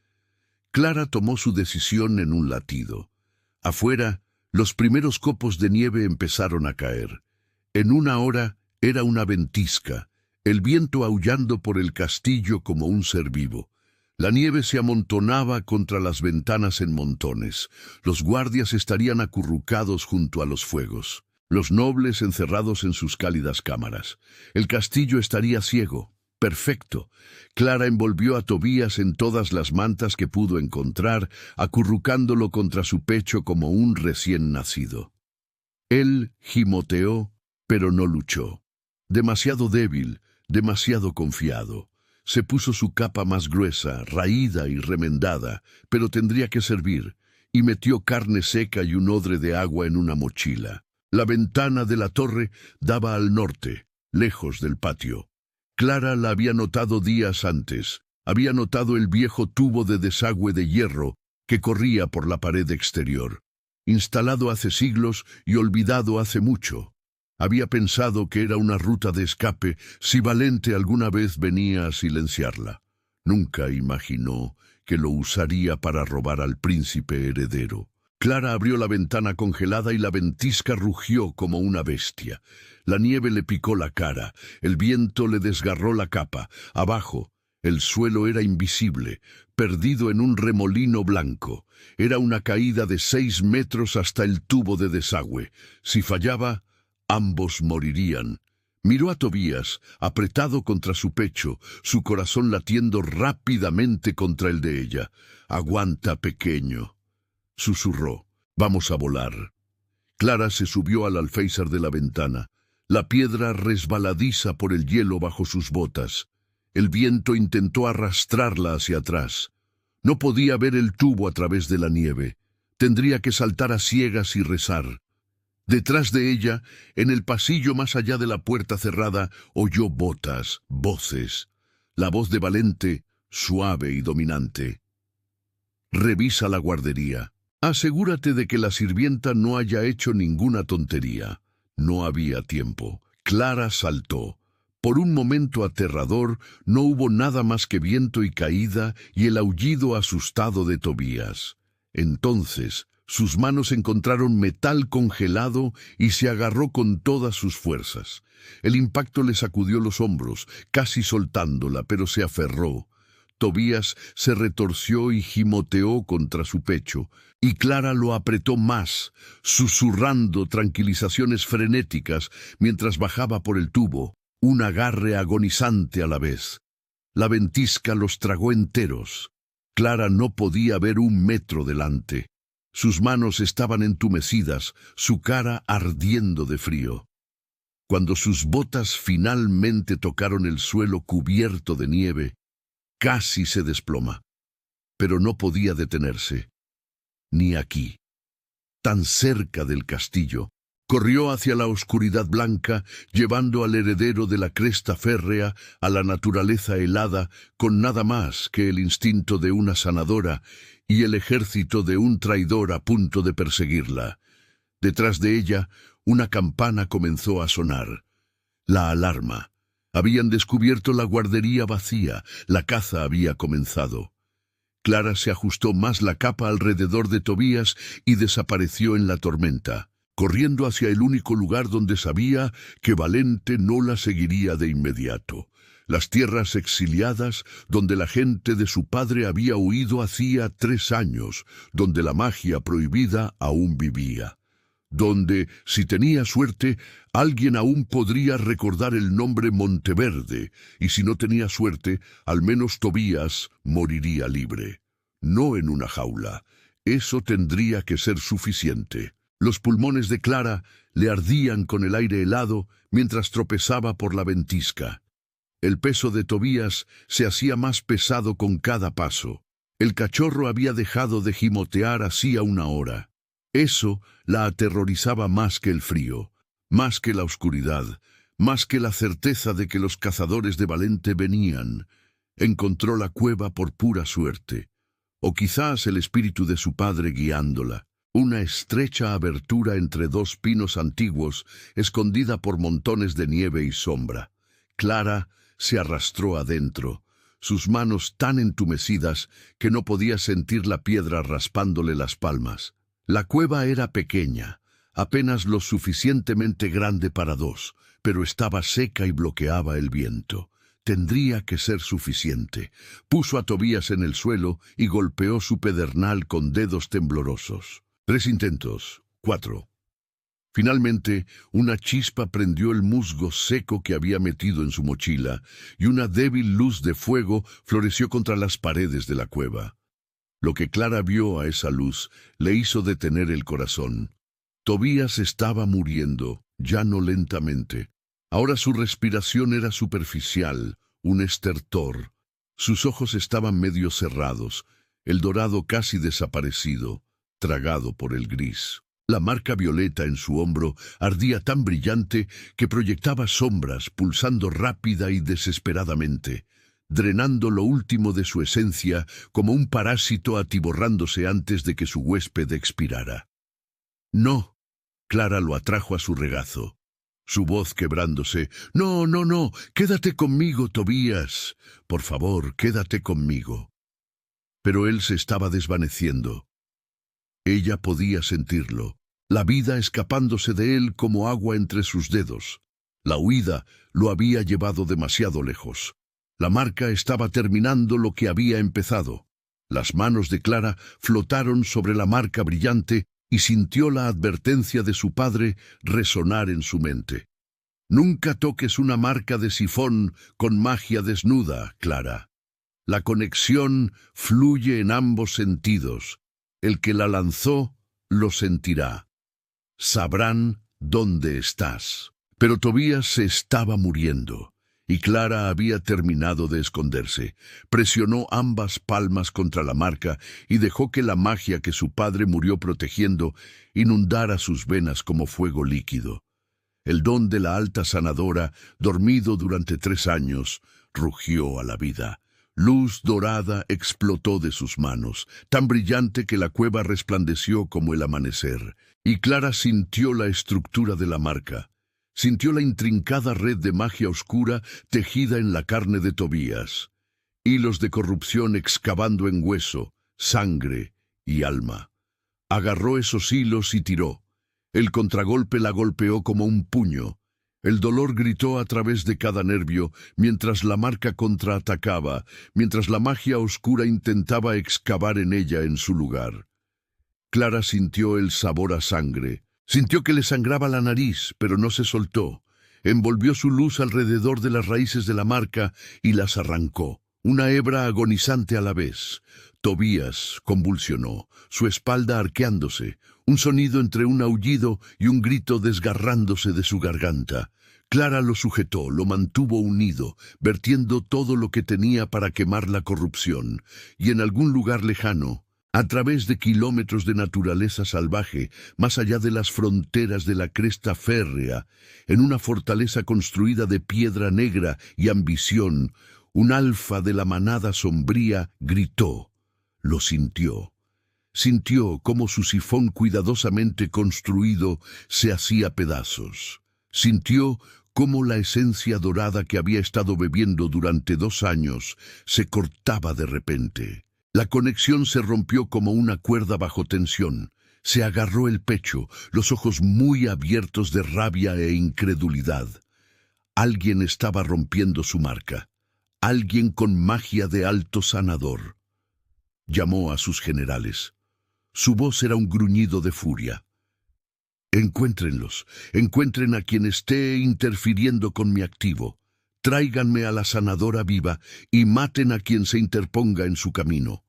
Clara tomó su decisión en un latido. Afuera, los primeros copos de nieve empezaron a caer. En una hora, era una ventisca, el viento aullando por el castillo como un ser vivo. La nieve se amontonaba contra las ventanas en montones. Los guardias estarían acurrucados junto a los fuegos, los nobles encerrados en sus cálidas cámaras. El castillo estaría ciego, perfecto. Clara envolvió a Tobías en todas las mantas que pudo encontrar, acurrucándolo contra su pecho como un recién nacido. Él gimoteó, pero no luchó. Demasiado débil, demasiado confiado. Se puso su capa más gruesa, raída y remendada, pero tendría que servir, y metió carne seca y un odre de agua en una mochila. La ventana de la torre daba al norte, lejos del patio. Clara la había notado días antes. Había notado el viejo tubo de desagüe de hierro que corría por la pared exterior, instalado hace siglos y olvidado hace mucho. Había pensado que era una ruta de escape si Valente alguna vez venía a silenciarla. Nunca imaginó que lo usaría para robar al príncipe heredero. Clara abrió la ventana congelada y la ventisca rugió como una bestia. La nieve le picó la cara, el viento le desgarró la capa. Abajo, el suelo era invisible, perdido en un remolino blanco. Era una caída de 6 metros hasta el tubo de desagüe. Si fallaba, ambos morirían. Miró a Tobías, apretado contra su pecho, su corazón latiendo rápidamente contra el de ella. «Aguanta, pequeño», susurró. «Vamos a volar». Clara se subió al alféizar de la ventana, la piedra resbaladiza por el hielo bajo sus botas. El viento intentó arrastrarla hacia atrás. No podía ver el tubo a través de la nieve. Tendría que saltar a ciegas y rezar. Detrás de ella, en el pasillo más allá de la puerta cerrada, oyó botas, voces. La voz de Valente, suave y dominante. «Revisa la guardería. Asegúrate de que la sirvienta no haya hecho ninguna tontería». No había tiempo. Clara saltó. Por un momento aterrador, no hubo nada más que viento y caída y el aullido asustado de Tobías. Entonces, sus manos encontraron metal congelado y se agarró con todas sus fuerzas. El impacto le sacudió los hombros, casi soltándola, pero se aferró. Tobías se retorció y gimoteó contra su pecho, y Clara lo apretó más, susurrando tranquilizaciones frenéticas mientras bajaba por el tubo, un agarre agonizante a la vez. La ventisca los tragó enteros. Clara no podía ver un metro delante. Sus manos estaban entumecidas, su cara ardiendo de frío. Cuando sus botas finalmente tocaron el suelo cubierto de nieve, casi se desploma. Pero no podía detenerse. Ni aquí. Tan cerca del castillo. Corrió hacia la oscuridad blanca, llevando al heredero de la cresta férrea a la naturaleza helada, con nada más que el instinto de una sanadora y el ejército de un traidor a punto de perseguirla. Detrás de ella, una campana comenzó a sonar. La alarma. Habían descubierto la guardería vacía, la caza había comenzado. Clara se ajustó más la capa alrededor de Tobías y desapareció en la tormenta, corriendo hacia el único lugar donde sabía que Valente no la seguiría de inmediato. Las tierras exiliadas, donde la gente de su padre había huido hacía 3 años, donde la magia prohibida aún vivía. Donde, si tenía suerte, alguien aún podría recordar el nombre Monteverde, y si no tenía suerte, al menos Tobías moriría libre. No en una jaula. Eso tendría que ser suficiente. Los pulmones de Clara le ardían con el aire helado mientras tropezaba por la ventisca. El peso de Tobías se hacía más pesado con cada paso. El cachorro había dejado de gimotear hacía 1 hora. Eso la aterrorizaba más que el frío, más que la oscuridad, más que la certeza de que los cazadores de Valente venían. Encontró la cueva por pura suerte, o quizás el espíritu de su padre guiándola. Una estrecha abertura entre 2 pinos antiguos, escondida por montones de nieve y sombra. Clara se arrastró adentro, sus manos tan entumecidas que no podía sentir la piedra raspándole las palmas. La cueva era pequeña, apenas lo suficientemente grande para 2, pero estaba seca y bloqueaba el viento. Tendría que ser suficiente. Puso a Tobías en el suelo y golpeó su pedernal con dedos temblorosos. 3 intentos. 4. Finalmente, una chispa prendió el musgo seco que había metido en su mochila, y una débil luz de fuego floreció contra las paredes de la cueva. Lo que Clara vio a esa luz le hizo detener el corazón. Tobías estaba muriendo, ya no lentamente. Ahora su respiración era superficial, un estertor. Sus ojos estaban medio cerrados, el dorado casi desaparecido, tragado por el gris. La marca violeta en su hombro ardía tan brillante que proyectaba sombras pulsando rápida y desesperadamente, drenando lo último de su esencia como un parásito atiborrándose antes de que su huésped expirara. «No», Clara lo atrajo a su regazo, su voz quebrándose. «No, no, no, quédate conmigo, Tobías. Por favor, quédate conmigo». Pero él se estaba desvaneciendo. Ella podía sentirlo, la vida escapándose de él como agua entre sus dedos. La huida lo había llevado demasiado lejos. La marca estaba terminando lo que había empezado. Las manos de Clara flotaron sobre la marca brillante y sintió la advertencia de su padre resonar en su mente. «Nunca toques una marca de sifón con magia desnuda, Clara. La conexión fluye en ambos sentidos. El que la lanzó lo sentirá. Sabrán dónde estás». Pero Tobías se estaba muriendo, y Clara había terminado de esconderse. Presionó ambas palmas contra la marca y dejó que la magia que su padre murió protegiendo inundara sus venas como fuego líquido. El don de la alta sanadora, dormido durante 3 años, rugió a la vida. Luz dorada explotó de sus manos, tan brillante que la cueva resplandeció como el amanecer, y Clara sintió la estructura de la marca. Sintió la intrincada red de magia oscura tejida en la carne de Tobías, hilos de corrupción excavando en hueso, sangre y alma. Agarró esos hilos y tiró. El contragolpe la golpeó como un puño. El dolor gritó a través de cada nervio mientras la marca contraatacaba, mientras la magia oscura intentaba excavar en ella en su lugar. Clara sintió el sabor a sangre. Sintió que le sangraba la nariz, pero no se soltó. Envolvió su luz alrededor de las raíces de la marca y las arrancó, una hebra agonizante a la vez. Tobías convulsionó, su espalda arqueándose, un sonido entre un aullido y un grito desgarrándose de su garganta. Clara lo sujetó, lo mantuvo unido, vertiendo todo lo que tenía para quemar la corrupción, y en algún lugar lejano, a través de kilómetros de naturaleza salvaje, más allá de las fronteras de la cresta férrea, en una fortaleza construida de piedra negra y ambición, un alfa de la manada sombría gritó. Lo sintió. Sintió cómo su sifón cuidadosamente construido se hacía pedazos. Sintió cómo la esencia dorada que había estado bebiendo durante 2 años se cortaba de repente. La conexión se rompió como una cuerda bajo tensión. Se agarró el pecho, los ojos muy abiertos de rabia e incredulidad. Alguien estaba rompiendo su marca. Alguien con magia de alto sanador. Llamó a sus generales. Su voz era un gruñido de furia. Encuéntrenlos, encuentren a quien esté interfiriendo con mi activo. Tráiganme a la sanadora viva y maten a quien se interponga en su camino.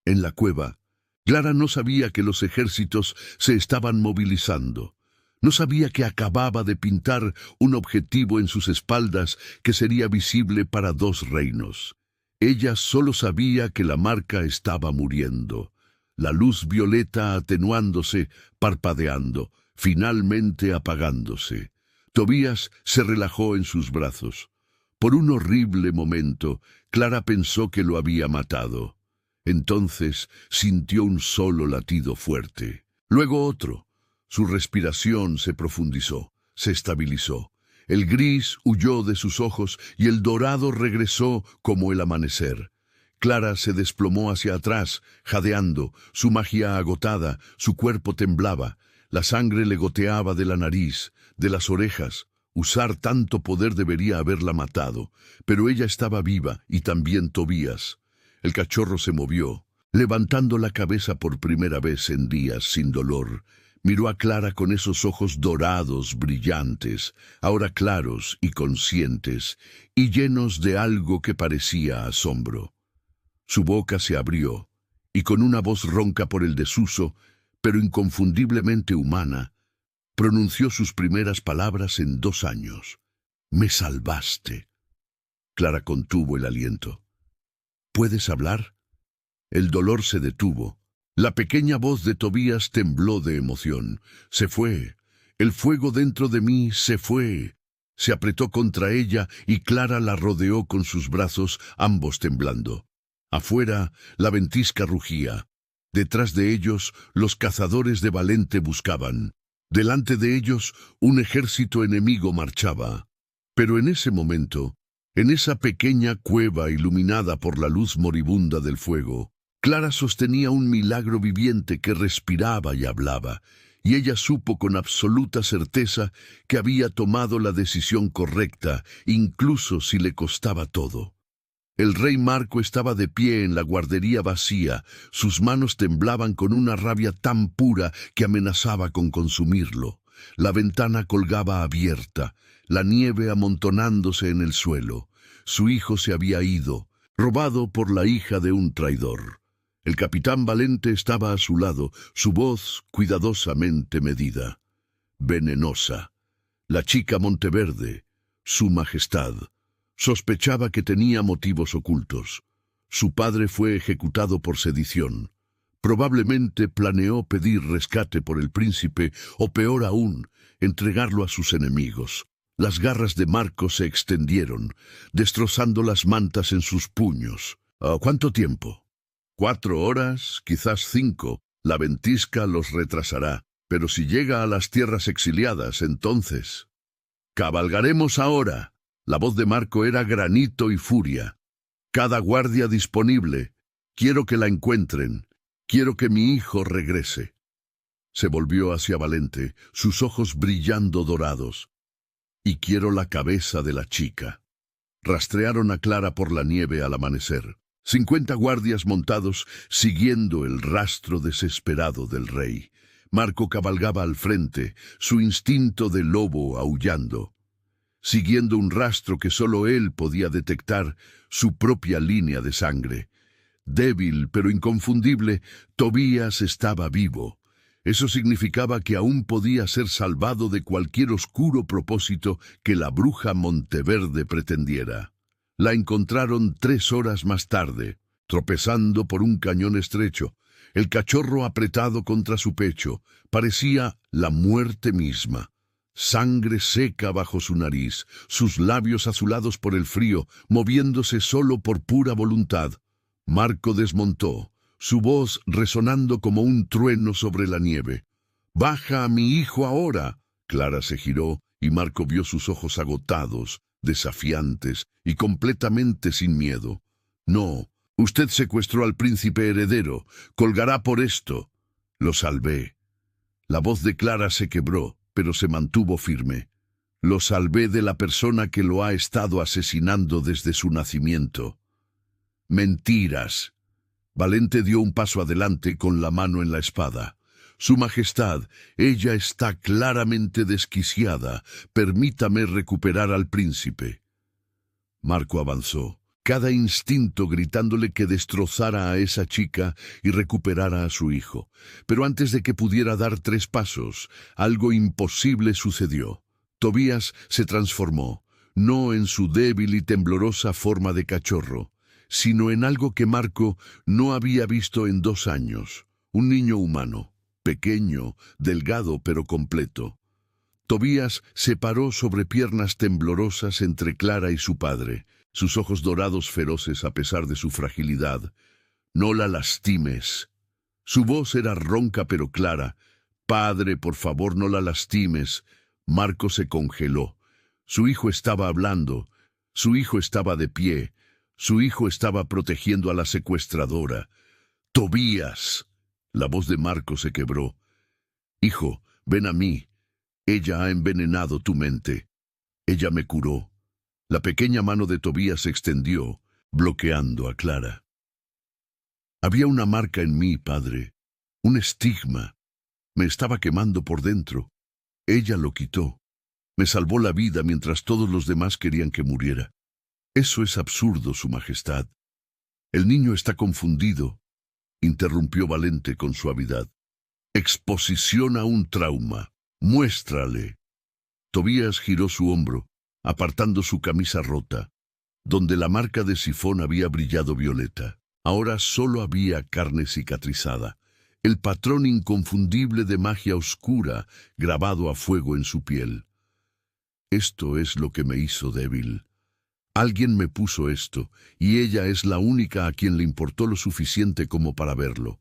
En la cueva, Clara no sabía que los ejércitos se estaban movilizando. No sabía que acababa de pintar un objetivo en sus espaldas que sería visible para 2 reinos. Ella solo sabía que la marca estaba muriendo. La luz violeta atenuándose, parpadeando, finalmente apagándose. Tobías se relajó en sus brazos. Por un horrible momento, Clara pensó que lo había matado. Entonces sintió un solo latido fuerte. Luego otro. Su respiración se profundizó, se estabilizó. El gris huyó de sus ojos y el dorado regresó como el amanecer. Clara se desplomó hacia atrás, jadeando, su magia agotada, su cuerpo temblaba. La sangre le goteaba de la nariz, de las orejas. Usar tanto poder debería haberla matado, pero ella estaba viva y también Tobías. El cachorro se movió, levantando la cabeza por primera vez en días sin dolor. Miró a Clara con esos ojos dorados, brillantes, ahora claros y conscientes, y llenos de algo que parecía asombro. Su boca se abrió, y con una voz ronca por el desuso, pero inconfundiblemente humana, pronunció sus primeras palabras en 2 años. «Me salvaste». Clara contuvo el aliento. «¿Puedes hablar?» El dolor se detuvo. La pequeña voz de Tobías tembló de emoción. «Se fue. El fuego dentro de mí se fue». Se apretó contra ella y Clara la rodeó con sus brazos, ambos temblando. Afuera, la ventisca rugía. Detrás de ellos, los cazadores de Valente buscaban. Delante de ellos, un ejército enemigo marchaba. Pero en ese momento, en esa pequeña cueva iluminada por la luz moribunda del fuego, Clara sostenía un milagro viviente que respiraba y hablaba, y ella supo con absoluta certeza que había tomado la decisión correcta, incluso si le costaba todo. El rey Marco estaba de pie en la guardería vacía, sus manos temblaban con una rabia tan pura que amenazaba con consumirlo. La ventana colgaba abierta, la nieve amontonándose en el suelo. Su hijo se había ido, robado por la hija de un traidor. El capitán Valente estaba a su lado, su voz cuidadosamente medida. Venenosa. La chica Monteverde, su majestad. Sospechaba que tenía motivos ocultos. Su padre fue ejecutado por sedición. Probablemente planeó pedir rescate por el príncipe, o peor aún, entregarlo a sus enemigos. Las garras de Marco se extendieron, destrozando las mantas en sus puños. ¿Cuánto tiempo? 4 horas, quizás 5. La ventisca los retrasará. Pero si llega a las tierras exiliadas, entonces... «Cabalgaremos ahora». La voz de Marco era granito y furia. «Cada guardia disponible. Quiero que la encuentren. Quiero que mi hijo regrese». Se volvió hacia Valente, sus ojos brillando dorados. y quiero la cabeza de la chica. Rastrearon a Clara por la nieve al amanecer. 50 guardias montados siguiendo el rastro desesperado del rey. Marco cabalgaba al frente, su instinto de lobo aullando, siguiendo un rastro que solo él podía detectar, su propia línea de sangre. Débil pero inconfundible, Tobías estaba vivo. Eso significaba que aún podía ser salvado de cualquier oscuro propósito que la bruja Monteverde pretendiera. La encontraron 3 horas más tarde, tropezando por un cañón estrecho. El cachorro apretado contra su pecho parecía la muerte misma. Sangre seca bajo su nariz, sus labios azulados por el frío, moviéndose solo por pura voluntad. Marco desmontó, su voz resonando como un trueno sobre la nieve. «¡Baja a mi hijo ahora!». Clara se giró y Marco vio sus ojos agotados, desafiantes y completamente sin miedo. «No, usted secuestró al príncipe heredero. Colgará por esto». «Lo salvé». La voz de Clara se quebró, pero se mantuvo firme. «Lo salvé de la persona que lo ha estado asesinando desde su nacimiento». «Mentiras». Valente dio un paso adelante con la mano en la espada. «Su Majestad, ella está claramente desquiciada. Permítame recuperar al príncipe». Marco avanzó, cada instinto gritándole que destrozara a esa chica y recuperara a su hijo. Pero antes de que pudiera dar 3 pasos, algo imposible sucedió. Tobías se transformó, no en su débil y temblorosa forma de cachorro, sino en algo que Marco no había visto en 2 años, un niño humano, pequeño, delgado pero completo. Tobías se paró sobre piernas temblorosas entre Clara y su padre, sus ojos dorados feroces a pesar de su fragilidad. «No la lastimes». Su voz era ronca pero clara. «Padre, por favor, no la lastimes». Marco se congeló. Su hijo estaba hablando, su hijo estaba de pie, su hijo estaba protegiendo a la secuestradora. «Tobías». La voz de Marco se quebró. «Hijo, ven a mí. Ella ha envenenado tu mente. Ella me curó». La pequeña mano de Tobías se extendió, bloqueando a Clara. «Había una marca en mí, padre, un estigma. Me estaba quemando por dentro. Ella lo quitó. Me salvó la vida mientras todos los demás querían que muriera. Eso es absurdo, Su Majestad». «El niño está confundido», interrumpió Valente con suavidad. «Exposición a un trauma. Muéstrale». Tobías giró su hombro, apartando su camisa rota. Donde la marca de sifón había brillado violeta, ahora solo había carne cicatrizada, el patrón inconfundible de magia oscura grabado a fuego en su piel. «Esto es lo que me hizo débil. Alguien me puso esto, y ella es la única a quien le importó lo suficiente como para verlo».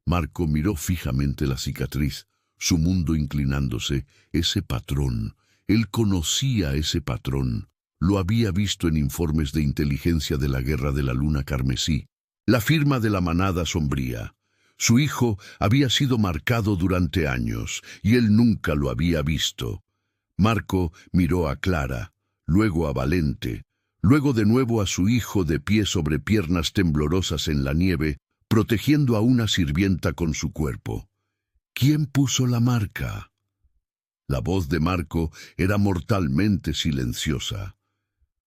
Marco miró fijamente la cicatriz, su mundo inclinándose. Ese patrón, él conocía ese patrón. Lo había visto en informes de inteligencia de la Guerra de la Luna Carmesí, la firma de la manada sombría. Su hijo había sido marcado durante años, y él nunca lo había visto. Marco miró a Clara, luego a Valente, luego de nuevo a su hijo de pie sobre piernas temblorosas en la nieve, protegiendo a una sirvienta con su cuerpo. ¿Quién puso la marca? La voz de Marco era mortalmente silenciosa.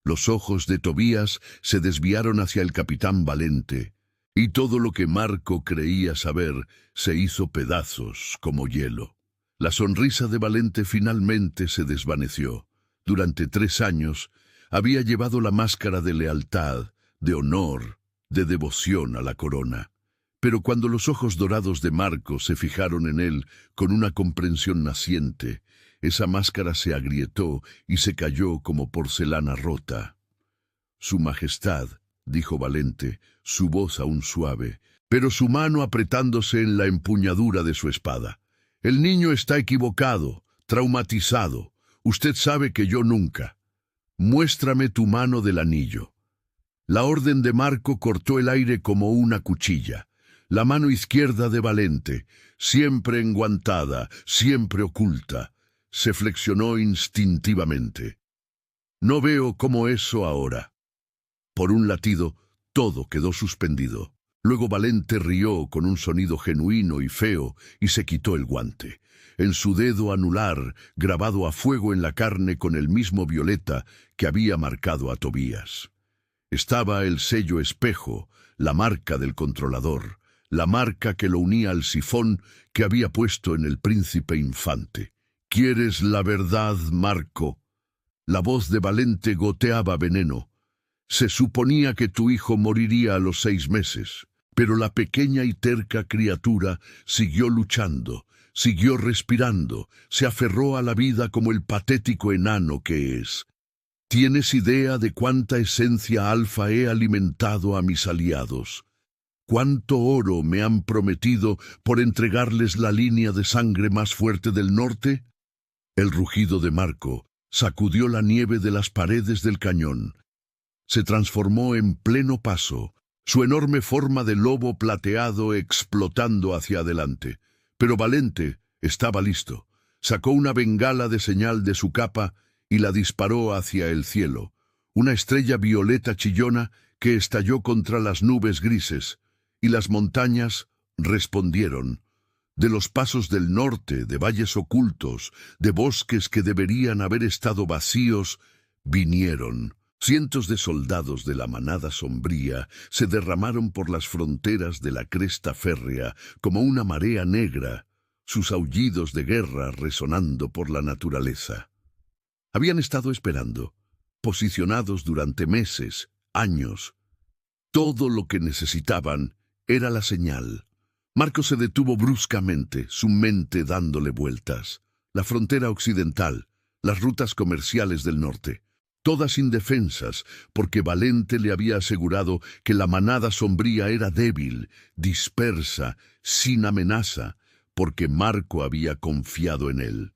Los ojos de Tobías se desviaron hacia el capitán Valente, y todo lo que Marco creía saber se hizo pedazos como hielo. La sonrisa de Valente finalmente se desvaneció. Durante 3 años había llevado la máscara de lealtad, de honor, de devoción a la corona. Pero cuando los ojos dorados de Marco se fijaron en él con una comprensión naciente, esa máscara se agrietó y se cayó como porcelana rota. «Su Majestad», dijo Valente, su voz aún suave, pero su mano apretándose en la empuñadura de su espada. «El niño está equivocado, traumatizado. Usted sabe que yo nunca. Muéstrame tu mano del anillo». La orden de Marco cortó el aire como una cuchilla. La mano izquierda de Valente, siempre enguantada, siempre oculta, se flexionó instintivamente. No veo cómo eso ahora. Por un latido, todo quedó suspendido. Luego Valente rió con un sonido genuino y feo y se quitó el guante. En su dedo anular, grabado a fuego en la carne con el mismo violeta que había marcado a Tobías. Estaba el sello espejo, la marca del controlador, la marca que lo unía al sifón que había puesto en el príncipe infante. ¿Quieres la verdad, Marco? La voz de Valente goteaba veneno. Se suponía que tu hijo moriría a los 6 meses, pero la pequeña y terca criatura siguió luchando, siguió respirando, se aferró a la vida como el patético enano que es. ¿Tienes idea de cuánta esencia alfa he alimentado a mis aliados? ¿Cuánto oro me han prometido por entregarles la línea de sangre más fuerte del norte? El rugido de Marco sacudió la nieve de las paredes del cañón. Se transformó en pleno paso, su enorme forma de lobo plateado explotando hacia adelante. Pero Valente estaba listo. Sacó una bengala de señal de su capa y la disparó hacia el cielo. Una estrella violeta chillona que estalló contra las nubes grises, y las montañas respondieron. De los pasos del norte, de valles ocultos, de bosques que deberían haber estado vacíos, vinieron. Cientos de soldados de la manada sombría se derramaron por las fronteras de la cresta férrea como una marea negra, sus aullidos de guerra resonando por la naturaleza. Habían estado esperando, posicionados durante meses, años. Todo lo que necesitaban era la señal. Marco se detuvo bruscamente, su mente dándole vueltas. La frontera occidental, las rutas comerciales del norte. Todas indefensas, porque Valente le había asegurado que la manada sombría era débil, dispersa, sin amenaza, porque Marco había confiado en él.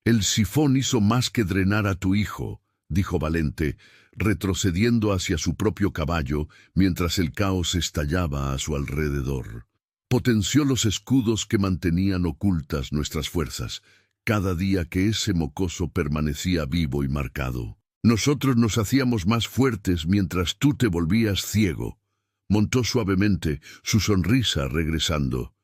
El sifón hizo más que drenar a tu hijo, dijo Valente, retrocediendo hacia su propio caballo mientras el caos estallaba a su alrededor. Potenció los escudos que mantenían ocultas nuestras fuerzas, cada día que ese mocoso permanecía vivo y marcado. Nosotros nos hacíamos más fuertes mientras tú te volvías ciego. Montó suavemente, su sonrisa regresando.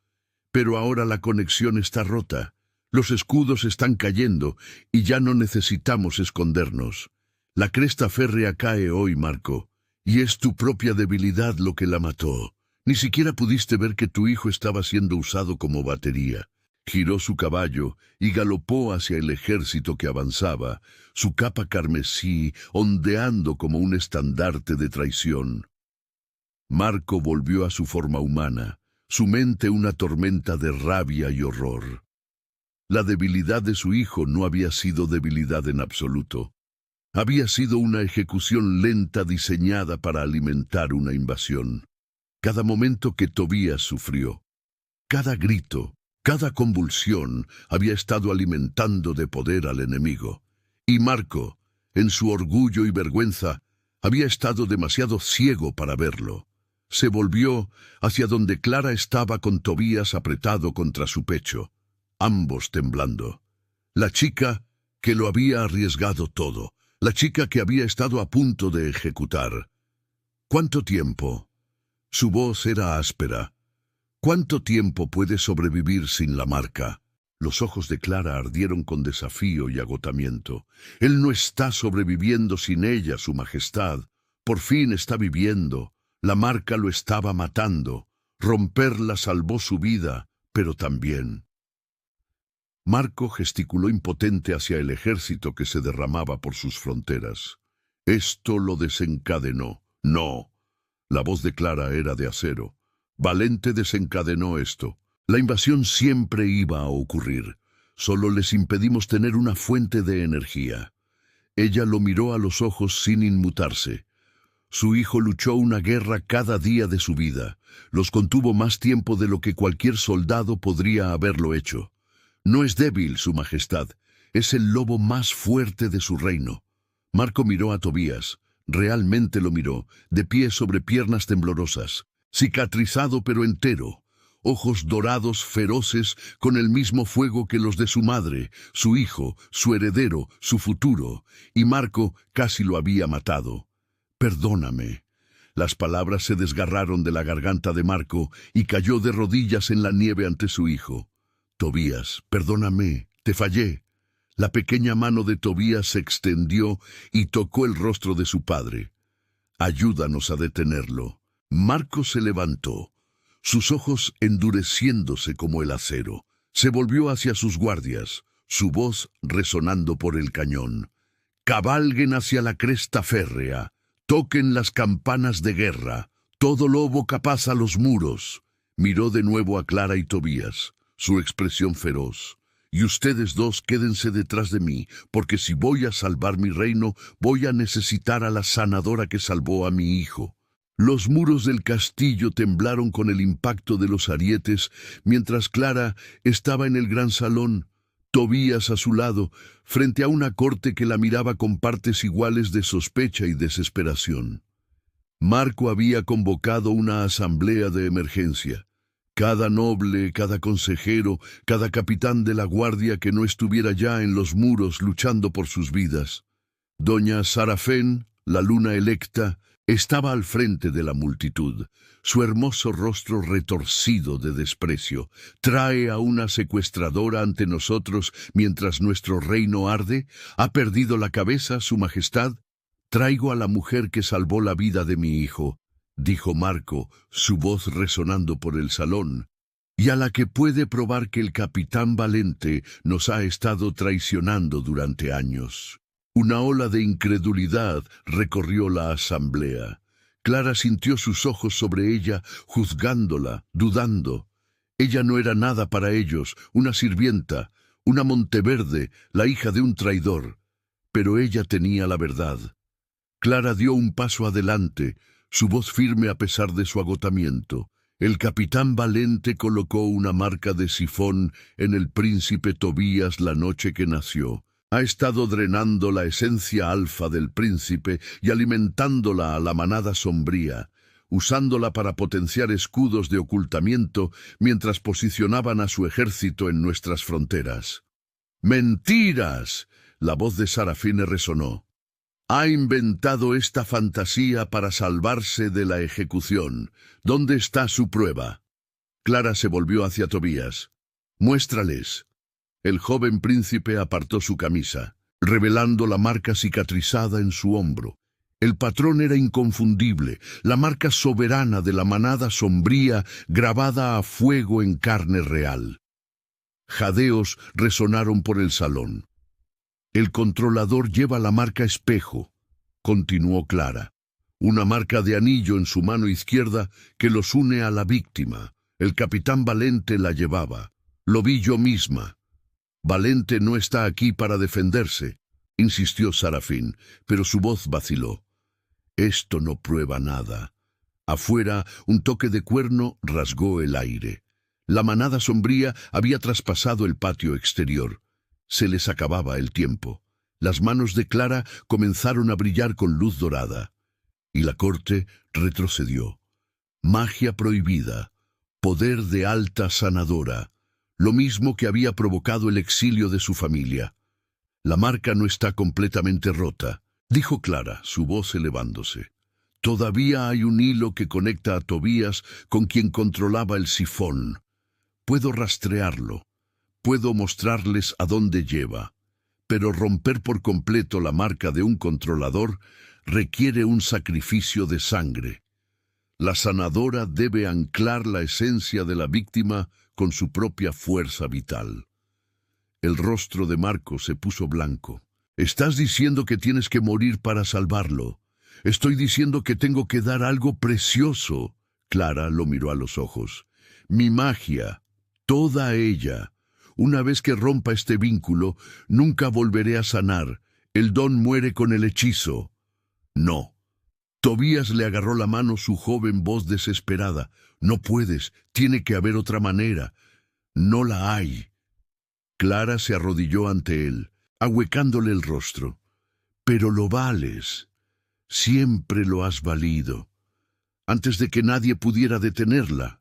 Pero ahora la conexión está rota. Los escudos están cayendo y ya no necesitamos escondernos. La cresta férrea cae hoy, Marco, y es tu propia debilidad lo que la mató. Ni siquiera pudiste ver que tu hijo estaba siendo usado como batería. Giró su caballo y galopó hacia el ejército que avanzaba, su capa carmesí ondeando como un estandarte de traición. Marco volvió a su forma humana, su mente una tormenta de rabia y horror. La debilidad de su hijo no había sido debilidad en absoluto. Había sido una ejecución lenta diseñada para alimentar una invasión. Cada momento que Tobías sufrió, cada grito, cada convulsión había estado alimentando de poder al enemigo. Y Marco, en su orgullo y vergüenza, había estado demasiado ciego para verlo. Se volvió hacia donde Clara estaba con Tobías apretado contra su pecho, ambos temblando. La chica que lo había arriesgado todo, la chica que había estado a punto de ejecutar. ¿Cuánto tiempo? Su voz era áspera. ¿Cuánto tiempo puede sobrevivir sin la marca? Los ojos de Clara ardieron con desafío y agotamiento. Él no está sobreviviendo sin ella, su majestad. Por fin está viviendo. La marca lo estaba matando. Romperla salvó su vida, pero también. Marco gesticuló impotente hacia el ejército que se derramaba por sus fronteras. Esto lo desencadenó. No. La voz de Clara era de acero. Valente desencadenó esto. La invasión siempre iba a ocurrir. Solo les impedimos tener una fuente de energía. Ella lo miró a los ojos sin inmutarse. Su hijo luchó una guerra cada día de su vida. Los contuvo más tiempo de lo que cualquier soldado podría haberlo hecho. No es débil, su majestad. Es el lobo más fuerte de su reino. Marco miró a Tobías. Realmente lo miró, de pie sobre piernas temblorosas. Cicatrizado pero entero. ojos dorados feroces con el mismo fuego que los de su madre, su hijo, su heredero, su futuro, y Marco casi lo había matado. «Perdóname». Las palabras se desgarraron de la garganta de Marco y cayó de rodillas en la nieve ante su hijo. «Tobías, perdóname, te fallé». La pequeña mano de Tobías se extendió y tocó el rostro de su padre. «Ayúdanos a detenerlo». Marco se levantó, sus ojos endureciéndose como el acero. Se volvió hacia sus guardias, su voz resonando por el cañón. «Cabalguen hacia la cresta férrea, toquen las campanas de guerra, todo lobo capaz a los muros». Miró de nuevo a Clara y Tobías, su expresión feroz. «Y ustedes dos quédense detrás de mí, porque si voy a salvar mi reino, voy a necesitar a la sanadora que salvó a mi hijo». Los muros del castillo temblaron con el impacto de los arietes, mientras Clara estaba en el gran salón, Tobías a su lado, frente a una corte que la miraba con partes iguales de sospecha y desesperación. Marco había convocado una asamblea de emergencia. Cada noble, cada consejero, cada capitán de la guardia que no estuviera ya en los muros luchando por sus vidas. Doña Sarafén, la luna electa, estaba al frente de la multitud, su hermoso rostro retorcido de desprecio. «¿Trae a una secuestradora ante nosotros mientras nuestro reino arde? ¿Ha perdido la cabeza, su majestad?» «Traigo a la mujer que salvó la vida de mi hijo», dijo Marco, su voz resonando por el salón, «y a la que puede probar que el capitán Valente nos ha estado traicionando durante años». Una ola de incredulidad recorrió la asamblea. Clara sintió sus ojos sobre ella, juzgándola, dudando. Ella no era nada para ellos, una sirvienta, una Monteverde, la hija de un traidor. Pero ella tenía la verdad. Clara dio un paso adelante, su voz firme a pesar de su agotamiento. El capitán Valente colocó una marca de sifón en el príncipe Tobías la noche que nació. Ha estado drenando la esencia alfa del príncipe y alimentándola a la manada sombría, usándola para potenciar escudos de ocultamiento mientras posicionaban a su ejército en nuestras fronteras. ¡Mentiras!, la voz de Sarafine resonó. Ha inventado esta fantasía para salvarse de la ejecución. ¿Dónde está su prueba? Clara se volvió hacia Tobías. Muéstrales. El joven príncipe apartó su camisa, revelando la marca cicatrizada en su hombro. El patrón era inconfundible, la marca soberana de la manada sombría grabada a fuego en carne real. Jadeos resonaron por el salón. El controlador lleva la marca espejo, continuó Clara. Una marca de anillo en su mano izquierda que los une a la víctima. El capitán Valente la llevaba. Lo vi yo misma. Valente no está aquí para defenderse, insistió Sarafín, pero su voz vaciló. Esto no prueba nada. Afuera, un toque de cuerno rasgó el aire. La manada sombría había traspasado el patio exterior. Se les acababa el tiempo. Las manos de Clara comenzaron a brillar con luz dorada. Y la corte retrocedió. Magia prohibida, poder de alta sanadora, lo mismo que había provocado el exilio de su familia. La marca no está completamente rota, dijo Clara, su voz elevándose. Todavía hay un hilo que conecta a Tobías con quien controlaba el sifón. Puedo rastrearlo. Puedo mostrarles a dónde lleva. Pero romper por completo la marca de un controlador requiere un sacrificio de sangre. La sanadora debe anclar la esencia de la víctima con su propia fuerza vital. El rostro de Marco se puso blanco. Estás diciendo que tienes que morir para salvarlo. Estoy diciendo que tengo que dar algo precioso. Clara lo miró a los ojos. Mi magia, toda ella. Una vez que rompa este vínculo, nunca volveré a sanar. El don muere con el hechizo. No. Tobías le agarró la mano su joven voz desesperada. No puedes, tiene que haber otra manera. No la hay. Clara se arrodilló ante él, ahuecándole el rostro. Pero lo vales. Siempre lo has valido. Antes de que nadie pudiera detenerla.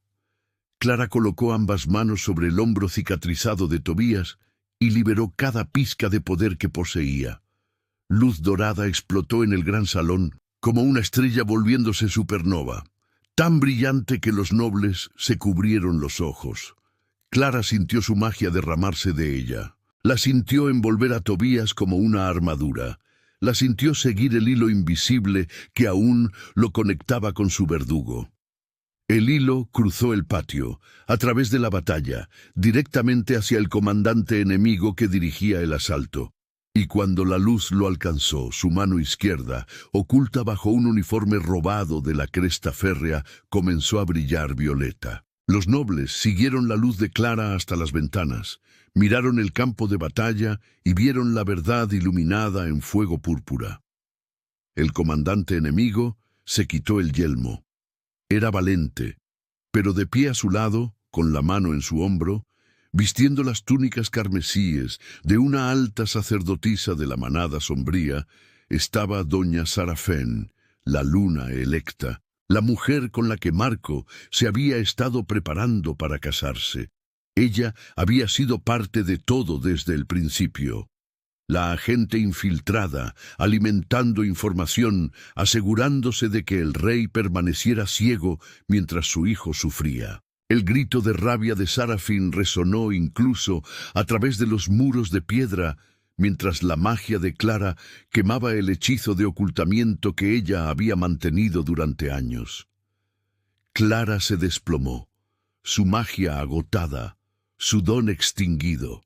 Clara colocó ambas manos sobre el hombro cicatrizado de Tobías y liberó cada pizca de poder que poseía. Luz dorada explotó en el gran salón, como una estrella volviéndose supernova, tan brillante que los nobles se cubrieron los ojos. Clara sintió su magia derramarse de ella. La sintió envolver a Tobías como una armadura. La sintió seguir el hilo invisible que aún lo conectaba con su verdugo. El hilo cruzó el patio, a través de la batalla, directamente hacia el comandante enemigo que dirigía el asalto. Y cuando la luz lo alcanzó, su mano izquierda, oculta bajo un uniforme robado de la cresta férrea, comenzó a brillar violeta. Los nobles siguieron la luz de Clara hasta las ventanas, miraron el campo de batalla y vieron la verdad iluminada en fuego púrpura. El comandante enemigo se quitó el yelmo. Era valente, pero de pie a su lado, con la mano en su hombro, vistiendo las túnicas carmesíes de una alta sacerdotisa de la manada sombría, estaba doña Sarafén, la luna electa, la mujer con la que Marco se había estado preparando para casarse. Ella había sido parte de todo desde el principio. La agente infiltrada, alimentando información, asegurándose de que el rey permaneciera ciego mientras su hijo sufría. El grito de rabia de Sarafín resonó incluso a través de los muros de piedra, mientras la magia de Clara quemaba el hechizo de ocultamiento que ella había mantenido durante años. Clara se desplomó, su magia agotada, su don extinguido.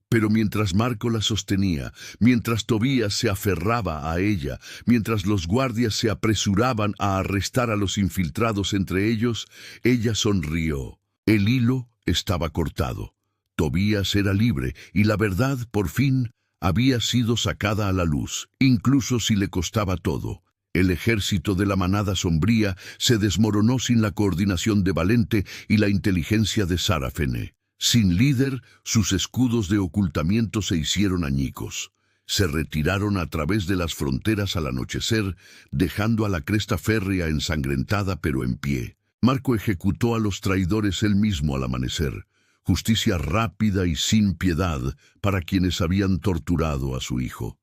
Pero mientras Marco la sostenía, mientras Tobías se aferraba a ella, mientras los guardias se apresuraban a arrestar a los infiltrados entre ellos, ella sonrió. El hilo estaba cortado. Tobías era libre y la verdad, por fin, había sido sacada a la luz, incluso si le costaba todo. El ejército de la manada sombría se desmoronó sin la coordinación de Valente y la inteligencia de Sarafene. Sin líder, sus escudos de ocultamiento se hicieron añicos. Se retiraron a través de las fronteras al anochecer, dejando a la cresta férrea ensangrentada pero en pie. Marco ejecutó a los traidores él mismo al amanecer. Justicia rápida y sin piedad para quienes habían torturado a su hijo.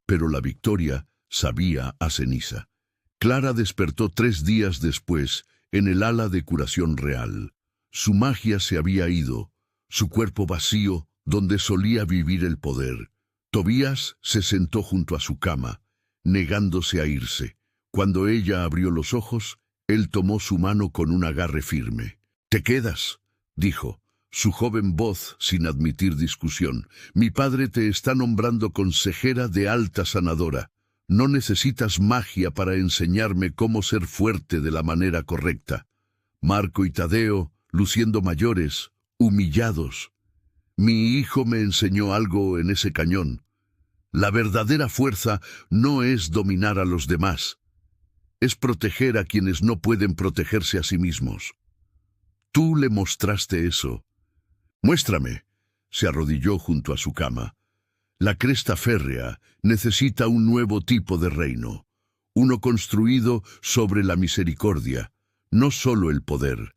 Pero la victoria sabía a ceniza. Clara despertó 3 días después en el ala de curación real. Su magia se había ido. Su cuerpo vacío, donde solía vivir el poder. Tobías se sentó junto a su cama, negándose a irse. Cuando ella abrió los ojos, él tomó su mano con un agarre firme. «¿Te quedas?», dijo, su joven voz sin admitir discusión. «Mi padre te está nombrando consejera de alta sanadora. No necesitas magia para enseñarme cómo ser fuerte de la manera correcta». Marco y Tadeo, luciendo mayores, humillados. «Mi hijo me enseñó algo en ese cañón. La verdadera fuerza no es dominar a los demás. Es proteger a quienes no pueden protegerse a sí mismos. Tú le mostraste eso». «Muéstrame». Se arrodilló junto a su cama. «La cresta férrea necesita un nuevo tipo de reino. Uno construido sobre la misericordia, no solo el poder.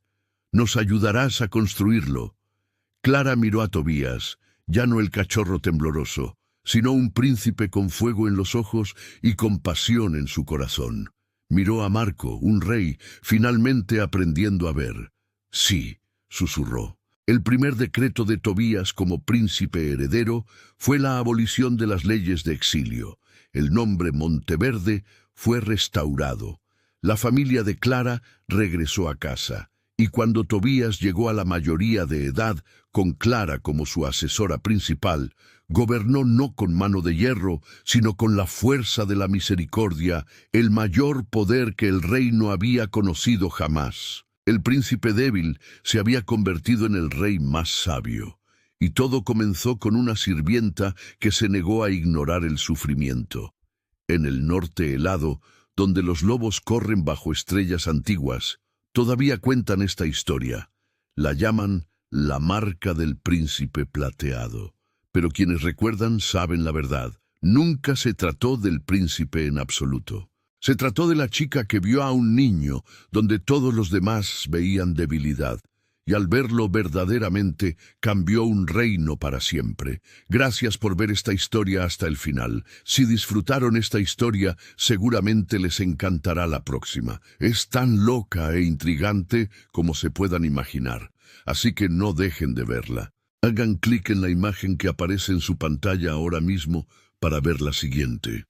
Nos ayudarás a construirlo». Clara miró a Tobías, ya no el cachorro tembloroso, sino un príncipe con fuego en los ojos y con pasión en su corazón. Miró a Marco, un rey, finalmente aprendiendo a ver. «Sí», susurró. El primer decreto de Tobías como príncipe heredero fue la abolición de las leyes de exilio. El nombre Monteverde fue restaurado. La familia de Clara regresó a casa. Y cuando Tobías llegó a la mayoría de edad, con Clara como su asesora principal, gobernó no con mano de hierro, sino con la fuerza de la misericordia, el mayor poder que el reino había conocido jamás. El príncipe débil se había convertido en el rey más sabio, y todo comenzó con una sirvienta que se negó a ignorar el sufrimiento. En el norte helado, donde los lobos corren bajo estrellas antiguas, todavía cuentan esta historia. La llaman la marca del príncipe plateado. Pero quienes recuerdan saben la verdad. Nunca se trató del príncipe en absoluto. Se trató de la chica que vio a un niño donde todos los demás veían debilidad. y al verlo verdaderamente cambió un reino para siempre. Gracias por ver esta historia hasta el final. Si disfrutaron esta historia, seguramente les encantará la próxima. Es tan loca e intrigante como se puedan imaginar, así que no dejen de verla. Hagan clic en la imagen que aparece en su pantalla ahora mismo para ver la siguiente.